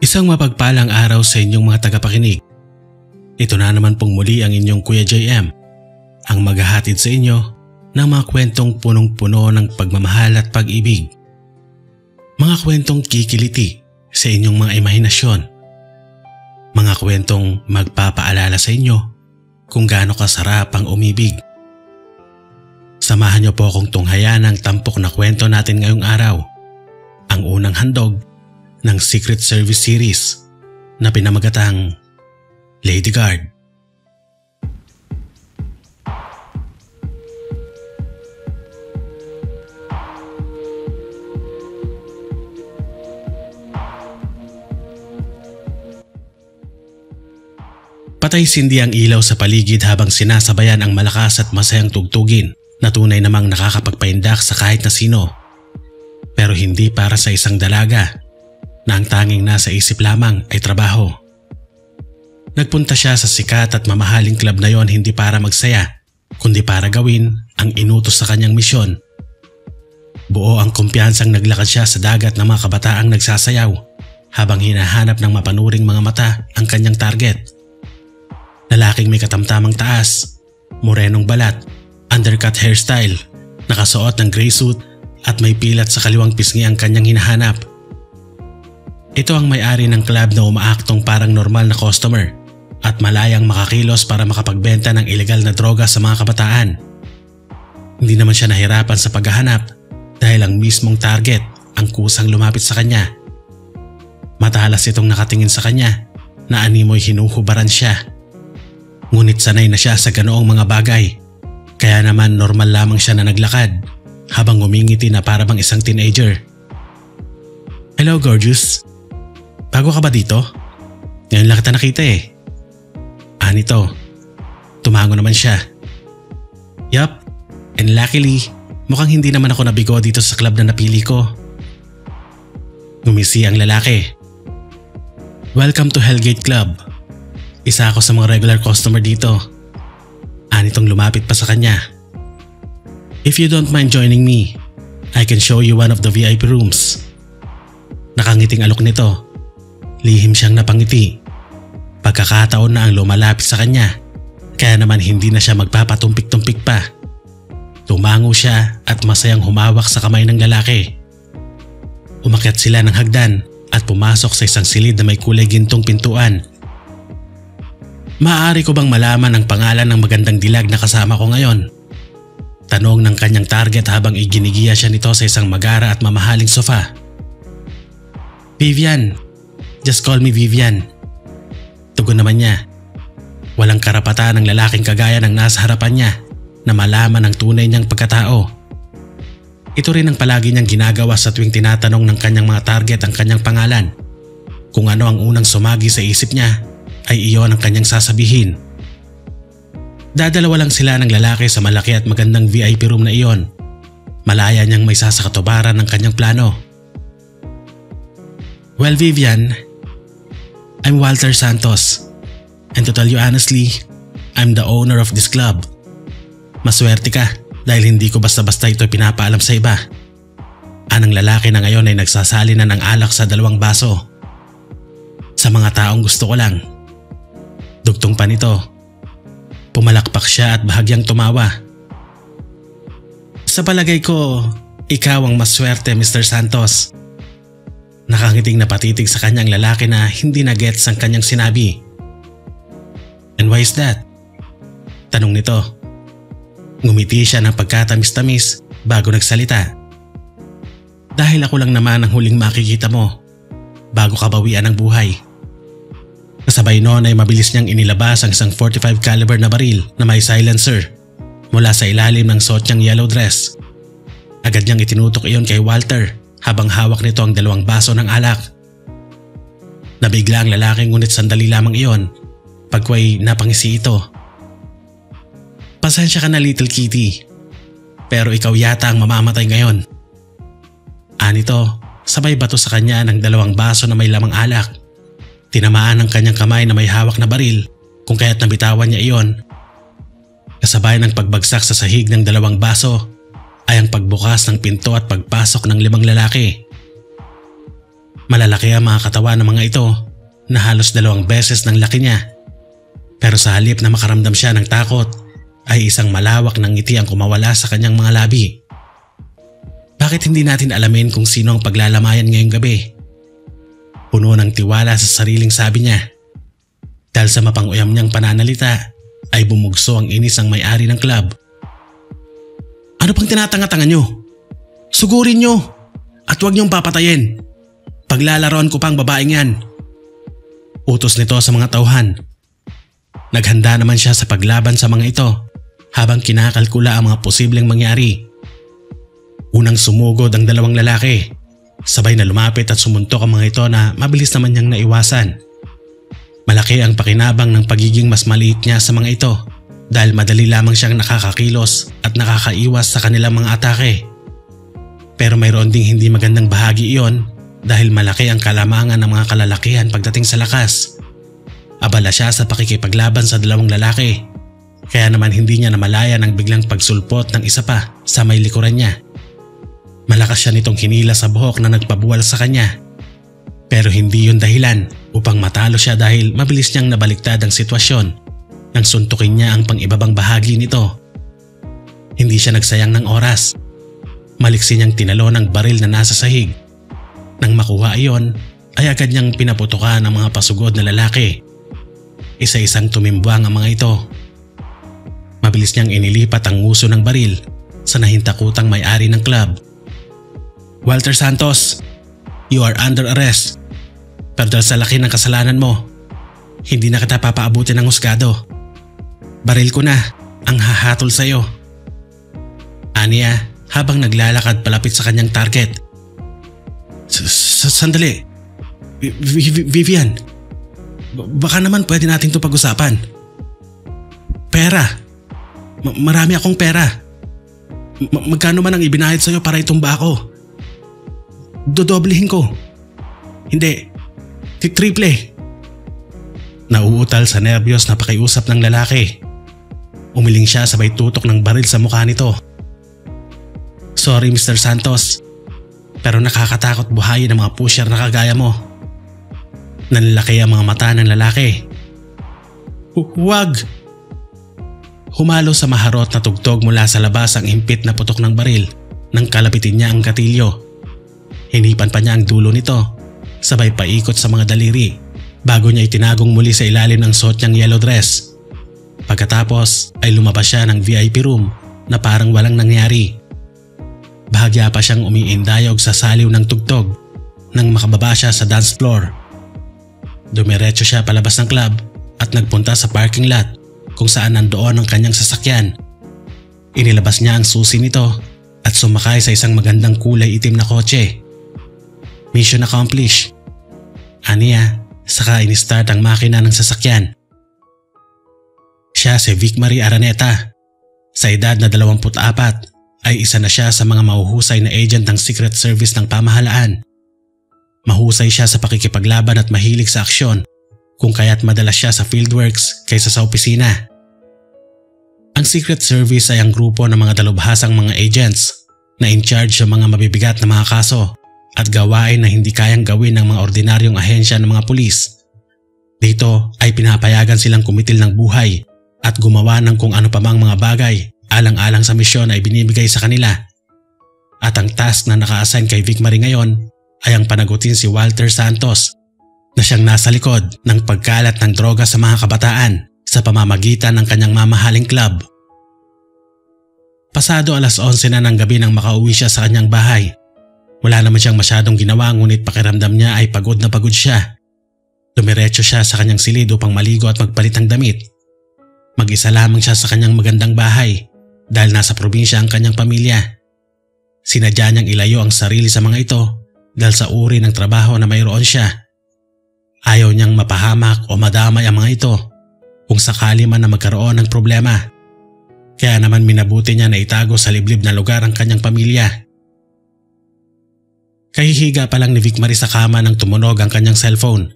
Isang mapagpalang araw sa inyong mga tagapakinig. Ito na naman pong muli ang inyong Kuya JM, ang maghahatid sa inyo ng mga kwentong punong-puno ng pagmamahal at pag-ibig. Mga kwentong kikiliti sa inyong mga imahinasyon. Mga kwentong magpapaalala sa inyo kung gaano kasarap ang umibig. Samahan niyo po akong tunghayan ang tampok na kwento natin ngayong araw. Ang unang handog ng Secret Service series na pinamagatang Lady Guard. Patay-sindi ang ilaw sa paligid habang sinasabayan ang malakas at masayang tugtugin na tunay namang nakakapagpaindak sa kahit na sino. Pero hindi para sa isang dalaga na ang tanging nasa isip lamang ay trabaho. Nagpunta siya sa sikat at mamahaling club na yon hindi para magsaya, kundi para gawin ang inutos sa kanyang misyon. Buo ang kumpiyansang naglakad siya sa dagat ng mga kabataang nagsasayaw habang hinahanap ng mapanuring mga mata ang kanyang target. Lalaking may katamtamang taas, morenong balat, undercut hairstyle, nakasuot ng gray suit at may pilat sa kaliwang pisngi ang kanyang hinahanap. Ito ang may-ari ng club na umaaktong parang normal na customer at malayang makakilos para makapagbenta ng ilegal na droga sa mga kabataan. Hindi naman siya nahirapan sa paghahanap dahil ang mismong target ang kusang lumapit sa kanya. Matalas itong nakatingin sa kanya na animoy hinuhubaran siya. Ngunit sanay na siya sa ganoong mga bagay, kaya naman normal lamang siya na naglakad habang ngumingiti na para bang isang teenager. "Hello, gorgeous. Bago ka ba dito? Ngayon lang kita nakita eh." Anito. Tumango naman siya. "Yup, and luckily, mukhang hindi naman ako nabigo dito sa club na napili ko." Ngumisi ang lalaki. "Welcome to Hellgate Club. Isa ako sa mga regular customer dito." Anitong lumapit pa sa kanya. "If you don't mind joining me, I can show you one of the VIP rooms." Nakangiting alok nito. Lihim siyang napangiti. Pagkakataon na ang lumalapit sa kanya, kaya naman hindi na siya magpapatumpik-tumpik pa. Tumango siya at masayang humawak sa kamay ng lalaki. Umakyat sila ng hagdan at pumasok sa isang silid na may kulay gintong pintuan. "Maaari ko bang malaman ang pangalan ng magandang dilag na kasama ko ngayon?" Tanong ng kanyang target habang iginigiya siya nito sa isang magara at mamahaling sofa. "Vivian. Just call me Vivian." Tugon naman niya. Walang karapatan ng lalaking kagaya ng nasa harapan niya na malaman ang tunay niyang pagkatao. Ito rin ang palagi niyang ginagawa sa tuwing tinatanong ng kanyang mga target ang kanyang pangalan. Kung ano ang unang sumagi sa isip niya, ay iyon ang kanyang sasabihin. Dadalawa lang sila ng lalaki sa malaki at magandang VIP room na iyon. Malaya niyang may sasakatubaran ng kanyang plano. "Well, Vivian, I'm Walter Santos, and to tell you honestly, I'm the owner of this club. Maswerte ka dahil hindi ko basta-basta ito pinapaalam sa iba." Anang lalaki na ngayon ay nagsasali na ng alak sa 2 baso. "Sa mga taong gusto ko lang." Dugtong pa nito. Pumalakpak siya at bahagyang tumawa. "Sa palagay ko, ikaw ang maswerte, Mr. Santos." Nakangiting napatitig sa kanyang lalaki na hindi na-gets ang kanyang sinabi. "And why is that?" Tanong nito. Ngumiti siya ng pagkatamis-tamis bago nagsalita. "Dahil ako lang naman ang huling makikita mo bago ka bawian ng buhay." Kasabay noon ay mabilis niyang inilabas ang isang 45 caliber na baril na may silencer mula sa ilalim ng suot niyang yellow dress. Agad niyang itinutok iyon kay Walter habang hawak nito ang 2 baso ng alak. Nabigla ang lalaki ngunit sandali lamang iyon pagkway napangisi ito. "Pasensya ka na, Little Kitty, pero ikaw yata ang mamamatay ngayon." Anito, sabay bato sa kanya ng 2 baso na may lamang alak. Tinamaan ang kanyang kamay na may hawak na baril kung kaya't nabitawan niya iyon. Kasabay ng pagbagsak sa sahig ng 2 baso ay ang pagbukas ng pinto at pagpasok ng 5 lalaki. Malalaki ang mga katawan ng mga ito na halos 2 beses ng laki niya. Pero sa halip na makaramdam siya ng takot ay isang malawak ng ngiti ang kumawala sa kanyang mga labi. Bakit hindi natin alamin kung sino ang paglalamayan ngayong gabi? Puno ng tiwala sa sariling sabi niya. Dahil sa mapanguyam niyang pananalita ay bumugso ang inis ng may-ari ng club. Ano pang tinatanga-tanga niyo? Sugurin niyo at huwag niyong papatayin. Paglalaroan ko pang babaeng yan. Utos nito sa mga tauhan. Naghanda naman siya sa paglaban sa mga ito habang kinakalkula ang mga posibleng mangyari. Unang sumugod ang 2 lalaki. Sabay na lumapit at sumuntok ang mga ito na mabilis naman niyang naiwasan. Malaki ang pakinabang ng pagiging mas maliit niya sa mga ito dahil madali lamang siyang nakakakilos at nakakaiwas sa kanilang mga atake. Pero mayroon ding hindi magandang bahagi iyon dahil malaki ang kalamangan ng mga kalalakihan pagdating sa lakas. Abala siya sa pakikipaglaban sa 2 lalaki. Kaya naman hindi niya namalaya ng biglang pagsulpot ng isa pa sa may likuran niya. Malakas siya nitong hinila sa buhok na nagpabuwal sa kanya. Pero hindi yun dahilan upang matalo siya dahil mabilis niyang nabaliktad ang sitwasyon nang suntukin niya ang pang-ibabang bahagi nito. Hindi siya nagsayang ng oras. Maliksi niyang tinalo ng baril na nasa sahig. Nang makuha iyon ay agad niyang pinaputukan ang mga pasugod na lalaki. Isa-isang tumimbwang ang mga ito. Mabilis niyang inilipat ang nguso ng baril sa nahintakutang may-ari ng club. Walter Santos, you are under arrest. Pero dahil sa laki ng kasalanan mo, hindi na kita papaabutin ng husgado. Baril ko na ang hahatol sa iyo. Aniya habang naglalakad palapit sa kanyang target. Sandali. Vivian, baka naman pwede natin ito pag-usapan. Pera. Marami akong pera. Magkano man ang ibinahid sa iyo para itumba ako? Dodoblehin ko. Hindi. Triple. Nauutal sa nerbiyos na pakiusap ng lalaki. Umiling siya sabay tutok ng baril sa mukha nito. Sorry Mr. Santos, pero nakakatakot buhayin ang mga pusher na kagaya mo. Nanlalaki ang mga mata ng lalaki. Huwag! Humalo sa maharot na tugtog mula sa labas ang impit na putok ng baril nang kalapitin niya ang gatilyo. Hinipan pa niya ang dulo nito, sabay paikot sa mga daliri bago niya itinagong muli sa ilalim ng suot niyang yellow dress. Pagkatapos ay lumabas siya ng VIP room na parang walang nangyari. Bahagya pa siyang umiindayog sa saliw ng tugtog nang makababa siya sa dance floor. Dumiretso siya palabas ng club at nagpunta sa parking lot kung saan nandoon ang kanyang sasakyan. Inilabas niya ang susi nito at sumakay sa isang magandang kulay itim na kotse. Mission accomplished. Aniya, saka in-start ang makina ng sasakyan. Siya si Vic Marie Araneta. Sa edad na 24 ay isa na siya sa mga mahuhusay na agent ng Secret Service ng pamahalaan. Mahusay siya sa pakikipaglaban at mahilig sa aksyon, kung kaya't madalas siya sa fieldworks kaysa sa opisina. Ang Secret Service ay ang grupo ng mga dalubhasang mga agents na in charge sa mga mabibigat na mga kaso at gawain na hindi kayang gawin ng mga ordinaryong ahensya ng mga pulis. Dito ay pinapayagan silang kumitil ng buhay at gumawa ng kung ano pa mang mga bagay alang-alang sa misyon ay binibigay sa kanila. At ang task na naka-assign kay Vic Marie ngayon ay ang panagutin si Walter Santos na siyang nasa likod ng pagkalat ng droga sa mga kabataan sa pamamagitan ng kanyang mamahaling club. Pasado 11:00 na ng gabi nang makauwi siya sa kanyang bahay. Wala naman siyang masyadong ginawa ngunit pakiramdam niya ay pagod na pagod siya. Dumiretso siya sa kanyang silid upang maligo at magpalit ng damit. Mag-isa lamang siya sa kanyang magandang bahay dahil nasa probinsya ang kanyang pamilya. Sinadya niyang ilayo ang sarili sa mga ito dahil sa uri ng trabaho na mayroon siya. Ayaw niyang mapahamak o madamay ang mga ito kung sakali man na magkaroon ng problema. Kaya naman minabuti niya na itago sa liblib na lugar ang kanyang pamilya. Kahihiga pa lang ni Vic Marie sa kama nang tumunog ang kanyang cellphone.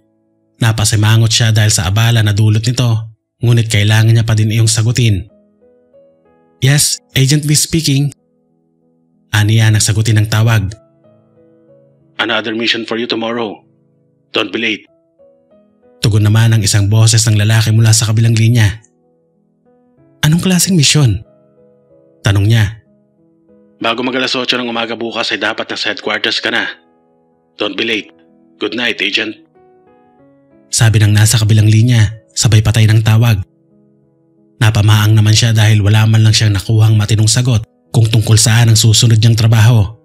Napasimangot siya dahil sa abala na dulot nito, ngunit kailangan niya pa din iyong sagutin. Yes, Agent V speaking. Aniya nagsagutin ng tawag. another mission for you tomorrow. Don't be late. Tugon naman ang isang boses ng lalaki mula sa kabilang linya. Anong klaseng misyon? Tanong niya. Bago mag-alas 8 ng umaga bukas ay dapat nasa headquarters ka na. Don't be late. Good night, Agent. Sabi ng nasa kabilang linya, sabay patay ng tawag. Napamaang naman siya dahil wala man lang siyang nakuhang matinong sagot kung tungkol saan ang susunod niyang trabaho.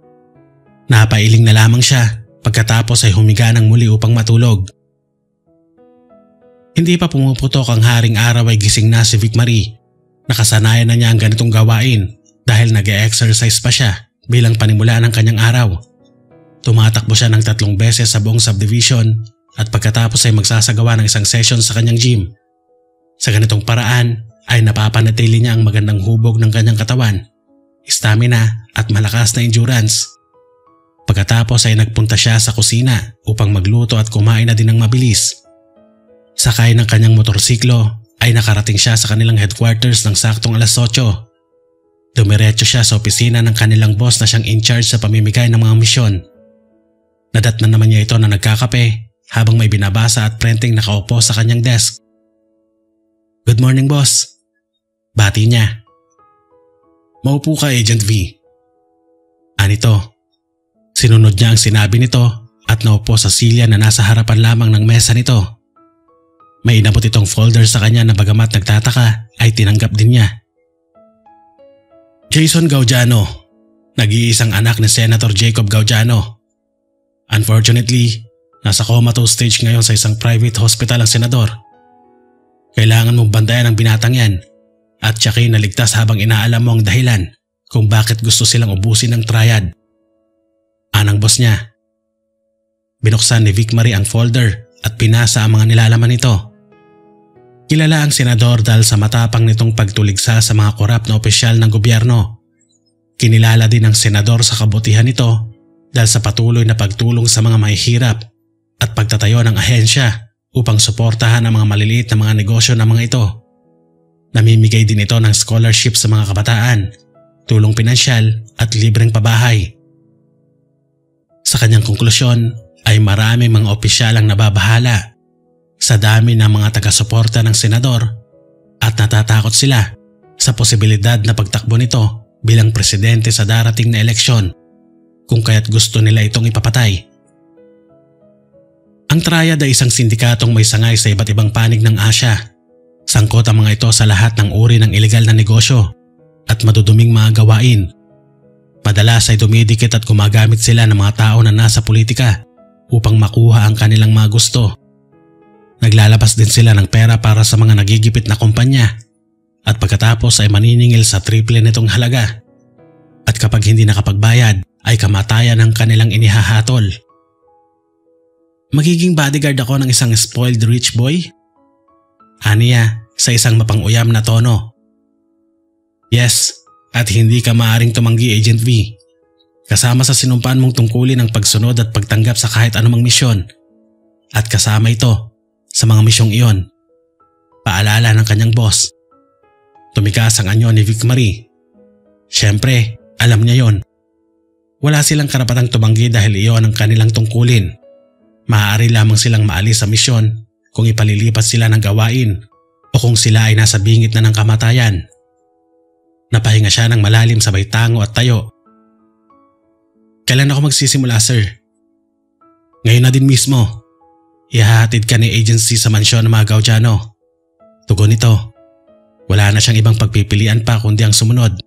Napailing na lamang siya pagkatapos ay humiga ng muli upang matulog. Hindi pa pumuputok ang haring araw ay gising na si Vic Marie. Nakasanayan na niya ang ganitong gawain dahil nag-e-exercise pa siya bilang panimula ng kanyang araw. Tumatakbo siya ng 3 beses sa buong subdivision at pagkatapos ay magsasagawa ng isang session sa kanyang gym. Sa ganitong paraan ay napapanatili niya ang magandang hubog ng kanyang katawan, stamina at malakas na endurance. Pagkatapos ay nagpunta siya sa kusina upang magluto at kumain na din ng mabilis. Sakay ng kanyang motorsiklo ay nakarating siya sa kanilang headquarters ng saktong alas 8. Dumiretso siya sa opisina ng kanilang boss na siyang in charge sa pamimigay ng mga misyon. Nadatnan naman niya ito na nagkakape habang may binabasa at printing nakaupo sa kanyang desk. Good morning, boss. Bati niya. Maupo ka, Agent V. Anito. Sinunod niya ang sinabi nito at naupo sa silya na nasa harapan lamang ng mesa nito. May inabot itong folder sa kanya na bagamat nagtataka ay tinanggap din niya. Jason Gaudiano, nag-iisang anak ni Senator Jacob Gaudiano. Unfortunately, nasa comatose stage ngayon sa isang private hospital ang senador. Kailangan mong bantayan ang binatang yan at tiyakin na ligtas habang inaalam mo ang dahilan kung bakit gusto silang ubusin ng triad. Anang boss niya. Binuksan ni Vic Marie ang folder at pinasa ang mga nilalaman nito. Kilala ang senador dahil sa matapang nitong pagtuligsa sa mga korap na opisyal ng gobyerno. Kinilala din ang senador sa kabutihan nito dahil sa patuloy na pagtulong sa mga mahihirap at pagtatayo ng ahensya upang suportahan ang mga maliliit na mga negosyo ng mga ito. Namimigay din ito ng scholarship sa mga kabataan, tulong pinansyal at libreng pabahay. Sa kanyang konklusyon ay maraming mga opisyal ang nababahala sa dami ng mga taga-suporta ng senador at natatakot sila sa posibilidad na pagtakbo nito bilang presidente sa darating na eleksyon kung kaya't gusto nila itong ipapatay. Ang triad ay isang sindikatong may sangay sa iba't ibang panig ng Asya. Sangkot ang mga ito sa lahat ng uri ng ilegal na negosyo at maduduming mga gawain. Madalas ay dumidikit at gumagamit sila ng mga tao na nasa politika upang makuha ang kanilang mga gusto. Naglalabas din sila ng pera para sa mga nagigipit na kumpanya at pagkatapos ay maniningil sa triple nitong halaga. At kapag hindi nakapagbayad ay kamatayan ang kanilang inihahatol. Magiging bodyguard ako ng isang spoiled rich boy? Aniya sa isang mapang-uyam na tono. Yes, at hindi ka maaaring tumanggi, Agent V. Kasama sa sinumpaan mong tungkulin ang pagsunod at pagtanggap sa kahit anumang misyon. At kasama ito sa mga misyong iyon. Paalala ng kanyang boss. Tumikas ang anyo ni Vic Marie. Siyempre, alam niya yon. Wala silang karapatang tumanggi dahil iyon ang kanilang tungkulin. Maaari lamang silang maalis sa misyon kung ipalilipat sila ng gawain o kung sila ay nasa bingit na ng kamatayan. Napahinga siya ng malalim sabay tango at tayo. Kailan ako magsisimula, sir? Ngayon na din mismo. Ihahatid ka ni agency sa mansyon ng mga Gaudiano. Tugon nito. Wala na siyang ibang pagpipilian pa kundi ang sumunod.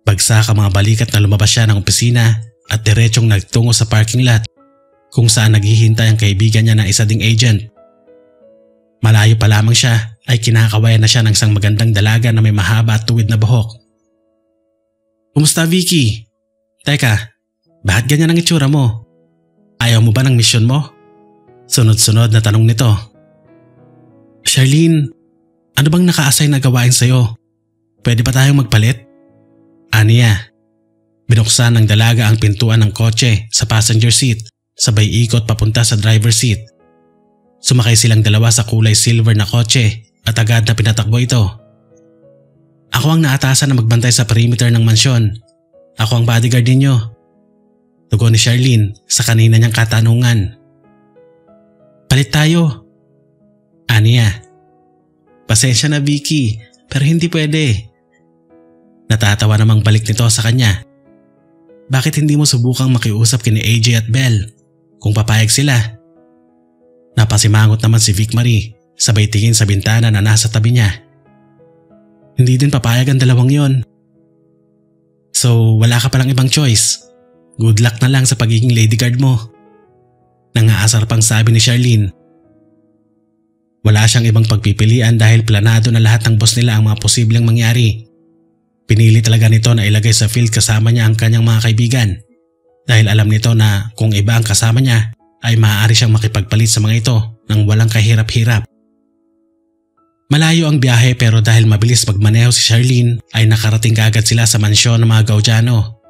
Bagsak ang mga balikat na lumabas siya ng opisina at diretsong nagtungo sa parking lot kung saan naghihintay ang kaibigan niya na isa ding agent. Malayo pa lamang siya ay kinakawayan na siya ng isang magandang dalaga na may mahaba at tuwid na buhok. Kumusta, Vicky? Teka, bakit ganyan ang itsura mo? Ayaw mo ba ng misyon mo? Sunod-sunod na tanong nito. Charlene, ano bang naka-assign na gawain sa'yo? Pwede pa tayong magpalit? Aniya. Binuksan ng dalaga ang pintuan ng kotse sa passenger seat, sabay ikot papunta sa driver seat. Sumakay silang dalawa sa kulay silver na kotse at agad na pinatakbo ito. Ako ang naatasan na magbantay sa perimeter ng mansyon. Ako ang bodyguard ninyo. tugon ni Charlene sa kanina niyang katanungan. Palit tayo. Aniya. Pasensya na Vicky, pero hindi pwede. Natatawa namang balik nito sa kanya. Bakit hindi mo subukang makiusap kina AJ at Belle kung papayag sila? Napasimangot naman si Vic Marie, sabay tingin sa bintana na nasa tabi niya. Hindi din papayag ang dalawang yon. So wala ka palang ibang choice. Good luck na lang sa pagiging ladyguard mo. Nangaasar pang sabi ni Charlene. Wala siyang ibang pagpipilian dahil planado na lahat ng boss nila ang mga posibleng mangyari. Pinili talaga nito na ilagay sa field kasama niya ang kanyang mga kaibigan dahil alam nito na kung iba ang kasama niya ay maaari siyang makipagpalit sa mga ito nang walang kahirap-hirap. Malayo ang biyahe pero dahil mabilis magmaneho si Charlene ay nakarating kaagad sila sa mansyon ng mga Gaudiano.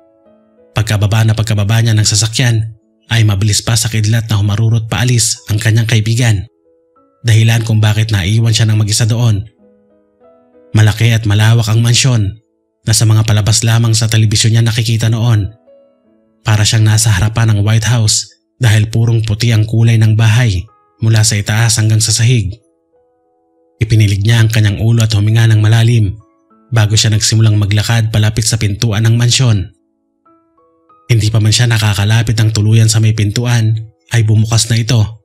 Pagkababa niya ng sasakyan ay mabilis pa sa kidlat na humarurot paalis ang kanyang kaibigan. Dahilan kung bakit naiwan siya ng mag-isa doon. Malaki at malawak ang mansyon na sa mga palabas lamang sa telebisyon niya nakikita noon. Para siyang nasa harapan ng White House dahil purong puti ang kulay ng bahay mula sa itaas hanggang sa sahig. Ipinilig niya ang kanyang ulo at huminga ng malalim bago siya nagsimulang maglakad palapit sa pintuan ng mansyon. Hindi pa man siya nakakalapit ng tuluyan sa may pintuan ay bumukas na ito.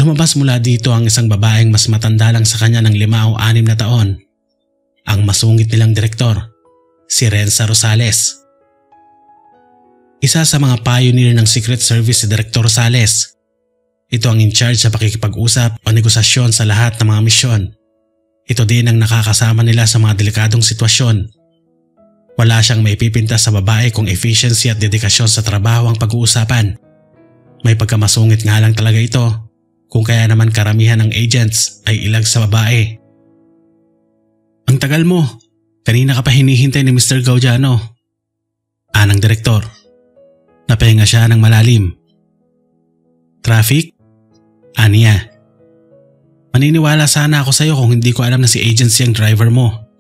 Lumabas mula dito ang isang babaeng mas matanda lang sa kanya ng 5 o 6 na taon. Ang masungit nilang direktor, si Renza Rosales. Isa sa mga pioneer ng Secret Service si Direktor Rosales. Ito ang in charge sa pakikipag-usap o negosasyon sa lahat ng mga misyon. Ito din ang nakakasama nila sa mga delikadong sitwasyon. Wala siyang maipipinta sa babae kung efficiency at dedikasyon sa trabaho ang pag-uusapan. May pagkamasungit nga lang talaga ito. Kung kaya naman karamihan ng agents ay ilag sa babae. Ang tagal mo. Kanina ka pa hinihintay ni Mr. Gaudiano. Anang direktor. Napahinga siya ng malalim. Traffic? Aniya. Maniniwala sana ako sa'yo kung hindi ko alam na si agency ang driver mo.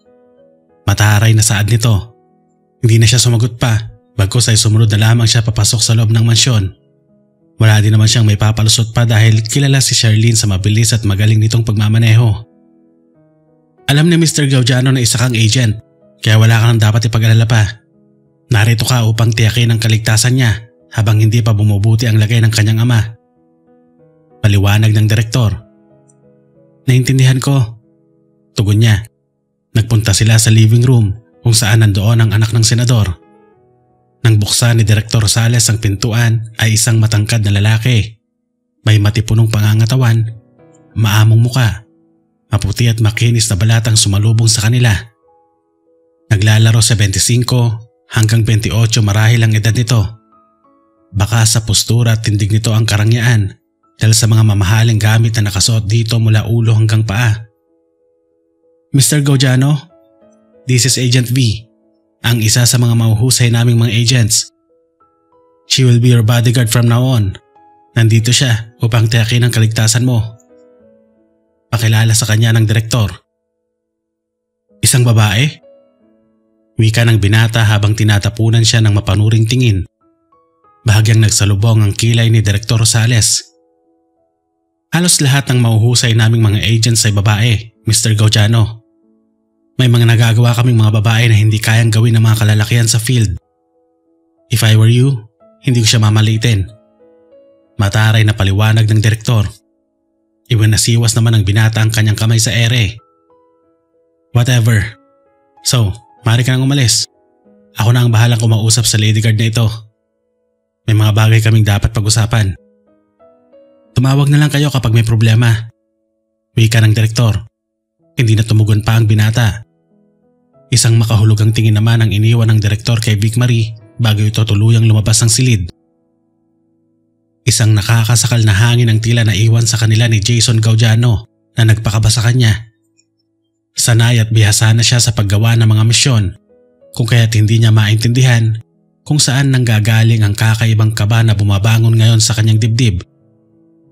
Mataray na saad nito. Hindi na siya sumagot pa. Bagkus ay sumunod na lamang siya papasok sa loob ng mansyon. Wala din naman siyang may papalusot pa dahil kilala si Charlene sa mabilis at magaling nitong pagmamaneho. Alam ni Mr. Gaudiano na isa kang agent, kaya wala ka nang dapat ipag-alala pa. Narito ka upang tiyakin ang kaligtasan niya habang hindi pa bumubuti ang lagay ng kanyang ama. Paliwanag ng direktor. Naintindihan ko. Tugon niya. Nagpunta sila sa living room kung saan nandoon ang anak ng senador. Nang buksan ni Direktor Rosales ang pintuan ay isang matangkad na lalaki. May matipunong pangangatawan, maamong muka, maputi at makinis na balat ang sumalubong sa kanila. Naglalaro sa 25 hanggang 28 marahil ang edad nito. Baka sa postura at tindig nito ang karangyaan dahil sa mga mamahaling gamit na nakasuot dito mula ulo hanggang paa. Mr. Gaudiano, this is Agent V. Ang isa sa mga mahuhusay naming mga agents. She will be your bodyguard from now on. Nandito siya upang tiyakin ang kaligtasan mo. Pakilala sa kanya ng direktor. Isang babae? Wika ng binata habang tinatapunan siya ng mapanuring tingin. Bahagyang nagsalubong ang kilay ni Direktor Rosales. Halos lahat ng mahuhusay naming mga agents ay babae, Mr. Gaudiano. May mga nagagawa kaming mga babae na hindi kayang gawin ng mga kalalakihan sa field. If I were you, hindi ko siya mamalitin. Mataray na paliwanag ng direktor. Iwanasiwas naman ng binata ang kanyang kamay sa ere. Whatever. So, maaari ka nang umalis. Ako na ang bahalang kumausap sa ladyguard na ito. May mga bagay kaming dapat pag-usapan. Tumawag na lang kayo kapag may problema. Wika ng direktor. Hindi na tumugon pa ang binata. Isang makahulugang tingin naman ang iniwan ng direktor kay Vic Marie bago ito tuluyang lumabas ng silid. Isang nakakasakal na hangin ang tila naiwan sa kanila ni Jason Gaudiano na nagpakaba sa kanya. Sanay at bihasa na siya sa paggawa ng mga misyon, kung kaya't hindi niya maintindihan kung saan nanggagaling ang kakaibang kaba na bumabangon ngayon sa kanyang dibdib.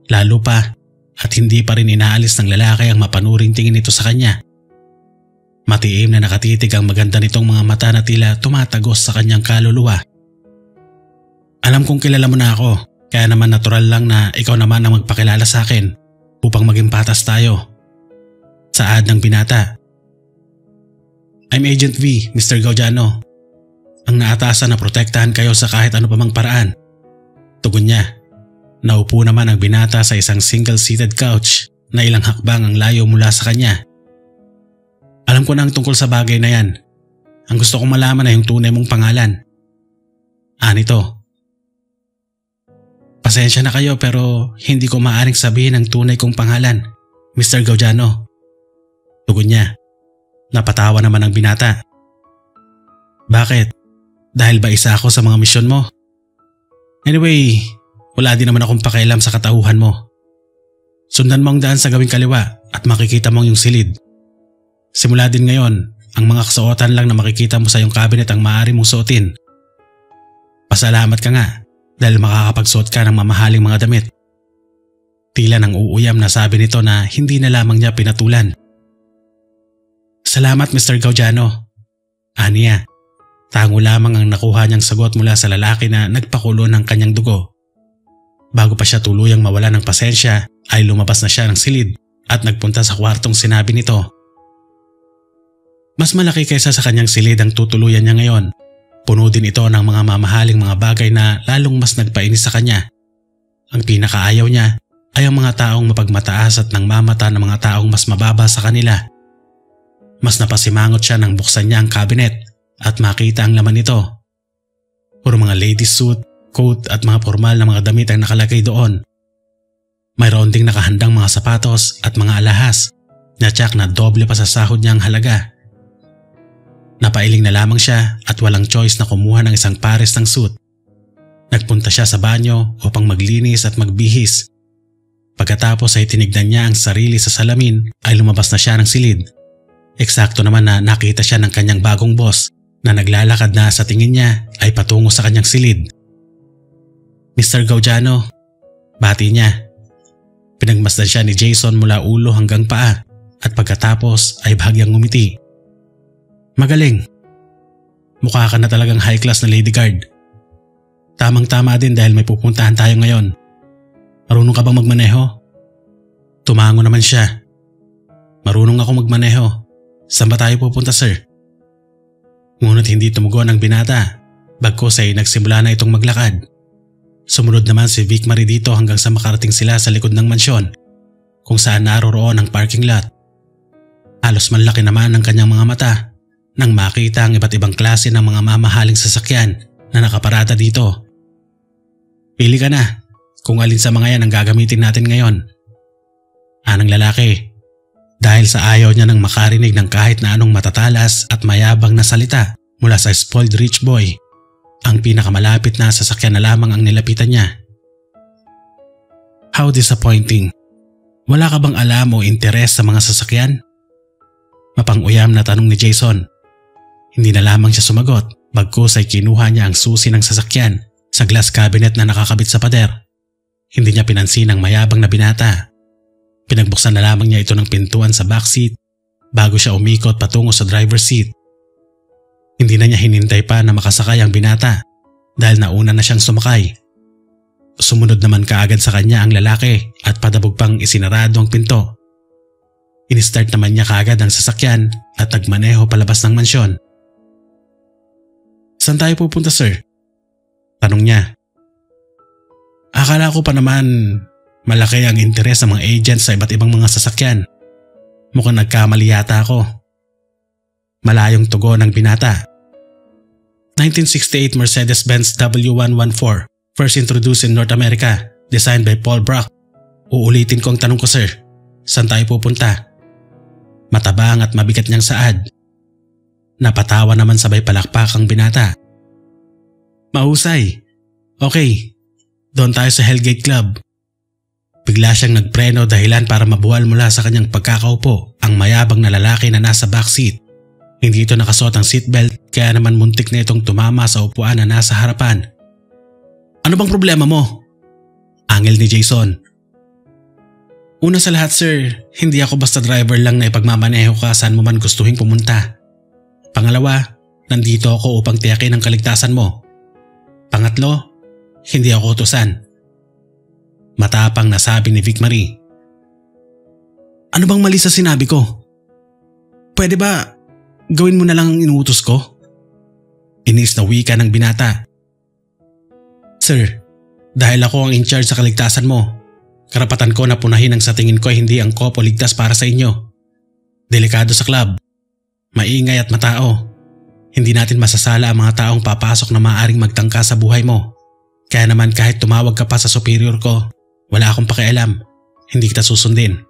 Lalo pa at hindi pa rin inaalis ng lalaki ang mapanuring tingin nito sa kanya. Matiim na nakatitig ang maganda nitong mga mata na tila tumatagos sa kanyang kaluluwa. Alam kong kilala mo na ako, kaya naman natural lang na ikaw naman ang magpakilala sa akin upang maging patas tayo. Saad ng binata. I'm Agent V, Mr. Gaudiano. Ang naatasan na protektahan kayo sa kahit ano pa mang paraan. Tugon niya. Naupo naman ang binata sa isang single-seated couch na ilang hakbang ang layo mula sa kanya. Alam ko na ang tungkol sa bagay na yan. Ang gusto kong malaman ay yung tunay mong pangalan. Nito. Pasensya na kayo pero hindi ko maaaring sabihin ang tunay kong pangalan, Mr. Gaudiano. Tugon niya. Napatawa naman ang binata. Bakit? Dahil ba isa ako sa mga misyon mo? Anyway, wala din naman akong pakialam sa katauhan mo. Sundan mo ang daan sa gawing kaliwa at makikita mo yung silid. Simula din ngayon, ang mga kasuotan lang na makikita mo sa iyong cabinet ang maaari mong suotin. Pasalamat ka nga dahil makakapagsuot ka ng mamahaling mga damit. Tila nang uuyam na sabi nito na hindi na lamang niya pinatulan. Salamat Mr. Gaudiano. Aniya, tango lamang ang nakuha niyang sagot mula sa lalaki na nagpakulo ng kanyang dugo. Bago pa siya tuluyang mawala ng pasensya ay lumabas na siya ng silid at nagpunta sa kwartong sinabi nito. Mas malaki kaysa sa kanyang silid ang tutuluyan niya ngayon. Puno din ito ng mga mamahaling mga bagay na lalong mas nagpainis sa kanya. Ang pinakaayaw niya ay ang mga taong mapagmataas at nangmamata ng mga taong mas mababa sa kanila. Mas napasimangot siya nang buksan niya ang cabinet at makita ang laman nito. Puro mga ladies suit, coat at mga formal na mga damit ang nakalagay doon. Mayroon ding nakahandang mga sapatos at mga alahas na tiyak na doble pa sa sahod niya ang halaga. Napailing na lamang siya at walang choice na kumuha ng isang pares ng suit. Nagpunta siya sa banyo upang maglinis at magbihis. Pagkatapos ay tinignan niya ang sarili sa salamin ay lumabas na siya ng silid. Eksakto naman na nakita siya ng kanyang bagong boss na naglalakad na sa tingin niya ay patungo sa kanyang silid. Mr. Gaudiano, bati niya. Pinagmasdan siya ni Jason mula ulo hanggang paa at pagkatapos ay bahagyang ngumiti. Magaling. Mukha ka na talagang high class na lady guard. Tamang-tama din dahil may pupuntahan tayo ngayon. Marunong ka bang magmaneho? Tumango naman siya. Marunong ako magmaneho. Saan ba tayo pupunta, sir? Ngunit hindi tumugon ang binata. Bagkus ay nagsimula na itong maglakad. Sumunod naman si Vic Marie dito hanggang sa makarating sila sa likod ng mansyon kung saan naroroon ang parking lot. Halos manlaki naman ang kanyang mga mata nang makita ang iba't ibang klase ng mga mamahaling sasakyan na nakaparada dito. Pili ka na kung alin sa mga yan ang gagamitin natin ngayon. Anang lalaki, dahil sa ayaw niya nang makarinig ng kahit na anong matatalas at mayabang na salita mula sa spoiled rich boy. Ang pinakamalapit na sasakyan na lamang ang nilapitan niya. How disappointing. Wala ka bang alam o interes sa mga sasakyan? Mapang-uyam na tanong ni Jason. Hindi na lamang siya sumagot, bagkus ay kinuha niya ang susi ng sasakyan sa glass cabinet na nakakabit sa pader. Hindi niya pinansin ang mayabang na binata. Pinagbuksan na lamang niya ito ng pintuan sa backseat bago siya umikot patungo sa driver's seat. Hindi na niya hinintay pa na makasakay ang binata dahil nauna na siyang sumakay. Sumunod naman kaagad sa kanya ang lalaki at padabog pang isinarado ang pinto. In-start naman niya kaagad ang sasakyan at nagmaneho palabas ng mansyon. Saan tayo pupunta, sir? Tanong niya. Akala ko pa naman malaki ang interes ng mga agents sa iba't ibang mga sasakyan. Mukhang nagkamali yata ako. Malayong tugon ng binata. 1968 Mercedes-Benz W114, first introduced in North America, designed by Paul Brock. Uulitin ko ang tanong ko, sir. Saan tayo pupunta? Matabang at mabigat niyang saad. Napatawa naman sabay palakpak ang binata. Mahusay. Okay, doon tayo sa Hellgate Club. Bigla siyang nagpreno dahilan para mabuwal mula sa kanyang pagkakaupo ang mayabang na lalaki na nasa backseat. Hindi ito nakasuot ang seatbelt kaya naman muntik na itong tumama sa upuan na nasa harapan. Ano bang problema mo? Angel ni Jason. Una sa lahat, sir, hindi ako basta driver lang na ipagmamaneho ka saan mo man gustuhin pumunta. Pangalawa, nandito ako upang tiyakin ang kaligtasan mo. Pangatlo, Hindi ako utusan. Matapang na sabi ni Vic Marie. Ano bang mali sa sinabi ko? Pwede ba gawin mo na lang ang inuutos ko? Inis na wika ng binata. Sir, dahil ako ang in charge sa kaligtasan mo, karapatan ko na punahin ang sa tingin ko ay hindi angkop o ligtas para sa inyo. Delikado sa club, maingay at matao. Hindi natin masasala ang mga taong papasok na maaaring magtangka sa buhay mo. Kaya naman kahit tumawag ka pa sa superior ko, wala akong pakialam. Hindi kita susundin.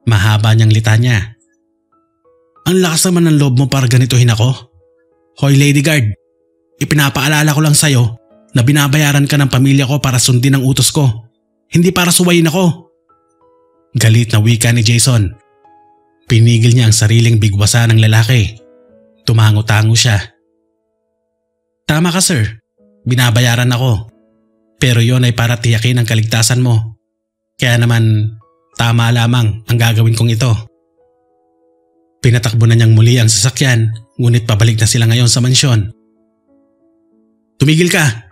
Mahaba niyang litanya. Ang lakas naman ng loob mo para ganituhin ako. Hoy Lady Guard, ipinapaalala ko lang sa'yo na binabayaran ka ng pamilya ko para sundin ang utos ko. Hindi para suwayin ako. Galit na wika ni Jason. Pinigil niya ang sariling bigwasa ng lalaki. Tumango-tango siya. Tama ka sir, binabayaran ako. Pero yon ay para tiyakin ang kaligtasan mo. Kaya naman, tama lamang ang gagawin kong ito. Pinatakbo na niyang muli ang sasakyan, ngunit pabalik na sila ngayon sa mansyon. Tumigil ka!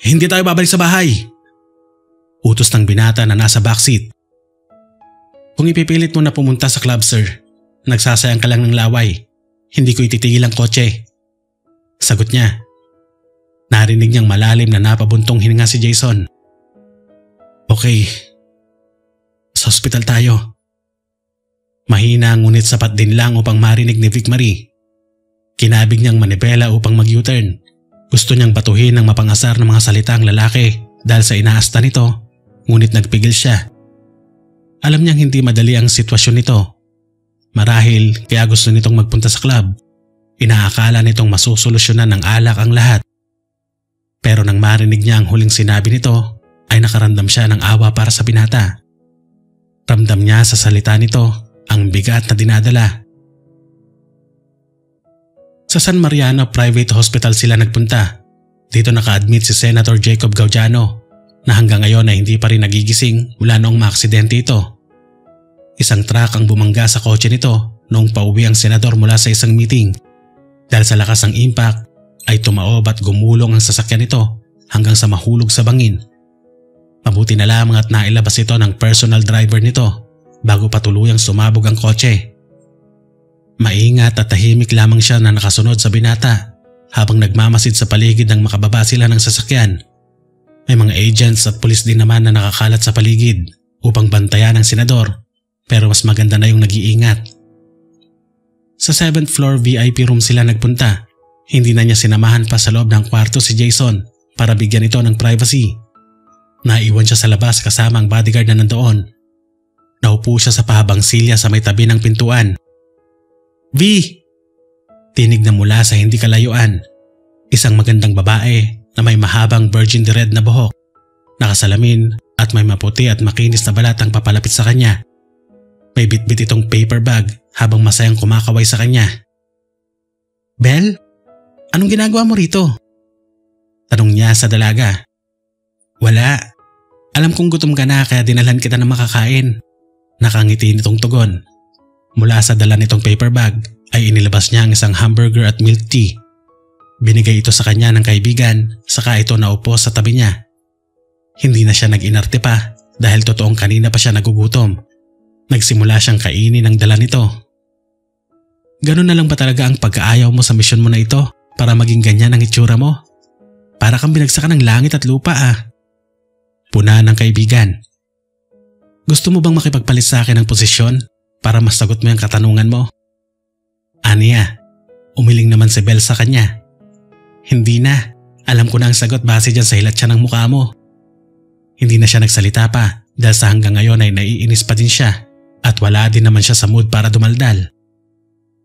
Hindi tayo babalik sa bahay! Utos ng binata na nasa backseat. Kung ipipilit mo na pumunta sa club sir, nagsasayang ka lang ng laway. Hindi ko ititigil ang kotse. Sagot niya. Narinig niyang malalim na napabuntong hininga si Jason. Okay. Sa ospital tayo. Mahina ngunit sapat din lang upang marinig ni Vic Marie. Kinabig niyang manibela upang mag-U-turn. Gusto niyang batuhin ng mapangasar na mga salita ang lalaki dahil sa inaasta nito, ngunit nagpigil siya. Alam niyang hindi madali ang sitwasyon nito. Marahil kaya gusto nitong magpunta sa club. Inaakala nitong masusolusyonan ng alak ang lahat. Pero nang marinig niya ang huling sinabi nito, ay nakaramdam siya ng awa para sa binata. Ramdam niya sa salita nito ang bigat na dinadala. Sa San Mariano Private Hospital sila nagpunta. Dito naka-admit si Senator Jacob Gaudiano na hanggang ngayon ay hindi pa rin nagigising mula noong maaksidente ito. Isang truck ang bumangga sa kotse nito noong pauwi ang senador mula sa isang meeting. Dahil sa lakas ng impact ay tumaob at gumulong ang sasakyan nito hanggang sa mahulog sa bangin. Mabuti na lamang at nailabas ito ng personal driver nito bago pa tuluyang sumabog ang kotse. Maingat at tahimik lamang siya na nakasunod sa binata habang nagmamasid sa paligid nang makababa sila ng sasakyan. May mga agents at pulis din naman na nakakalat sa paligid upang bantayan ang senador, pero mas maganda na yung nag-iingat. Sa 7th floor VIP room sila nagpunta. Hindi na niya sinamahan pa sa loob ng kwarto si Jason para bigyan ito ng privacy. Naiwan siya sa labas kasama ang bodyguard na nandoon. Naupo siya sa pahabang silya sa may tabi ng pintuan. V! Tinig na mula sa hindi kalayuan. Isang magandang babae na may mahabang burgundy red na buhok, nakasalamin at may maputi at makinis na balat ang papalapit sa kanya. May bitbit itong paper bag habang masayang kumakaway sa kanya. Belle? Anong ginagawa mo rito? Tanong niya sa dalaga. Wala. Alam kong gutom ka na kaya dinalhan kita ng makakain. Nakangiti nitong tugon. Mula sa dala nitong paper bag ay inilabas niya ang isang hamburger at milk tea. Binigay ito sa kanya ng kaibigan saka ito naupo sa tabi niya. Hindi na siya nag-inarte pa dahil totoong kanina pa siya nagugutom. Nagsimula siyang kainin ang dala nito. Ganun na lang ba talaga ang pagkaayaw mo sa misyon mo na ito? Para maging ganyan ang itsura mo? Para kang binagsakan ng langit at lupa Puna ng kaibigan. Gusto mo bang makipagpalit sa akin ng posisyon para masagot mo yung katanungan mo? Aniya, umiling naman si Belle sa kanya. Hindi na, alam ko na ang sagot base dyan sa hilat siya ng mukha mo. Hindi na siya nagsalita pa dahil sa hanggang ngayon ay naiinis pa din siya at wala din naman siya sa mood para dumaldal.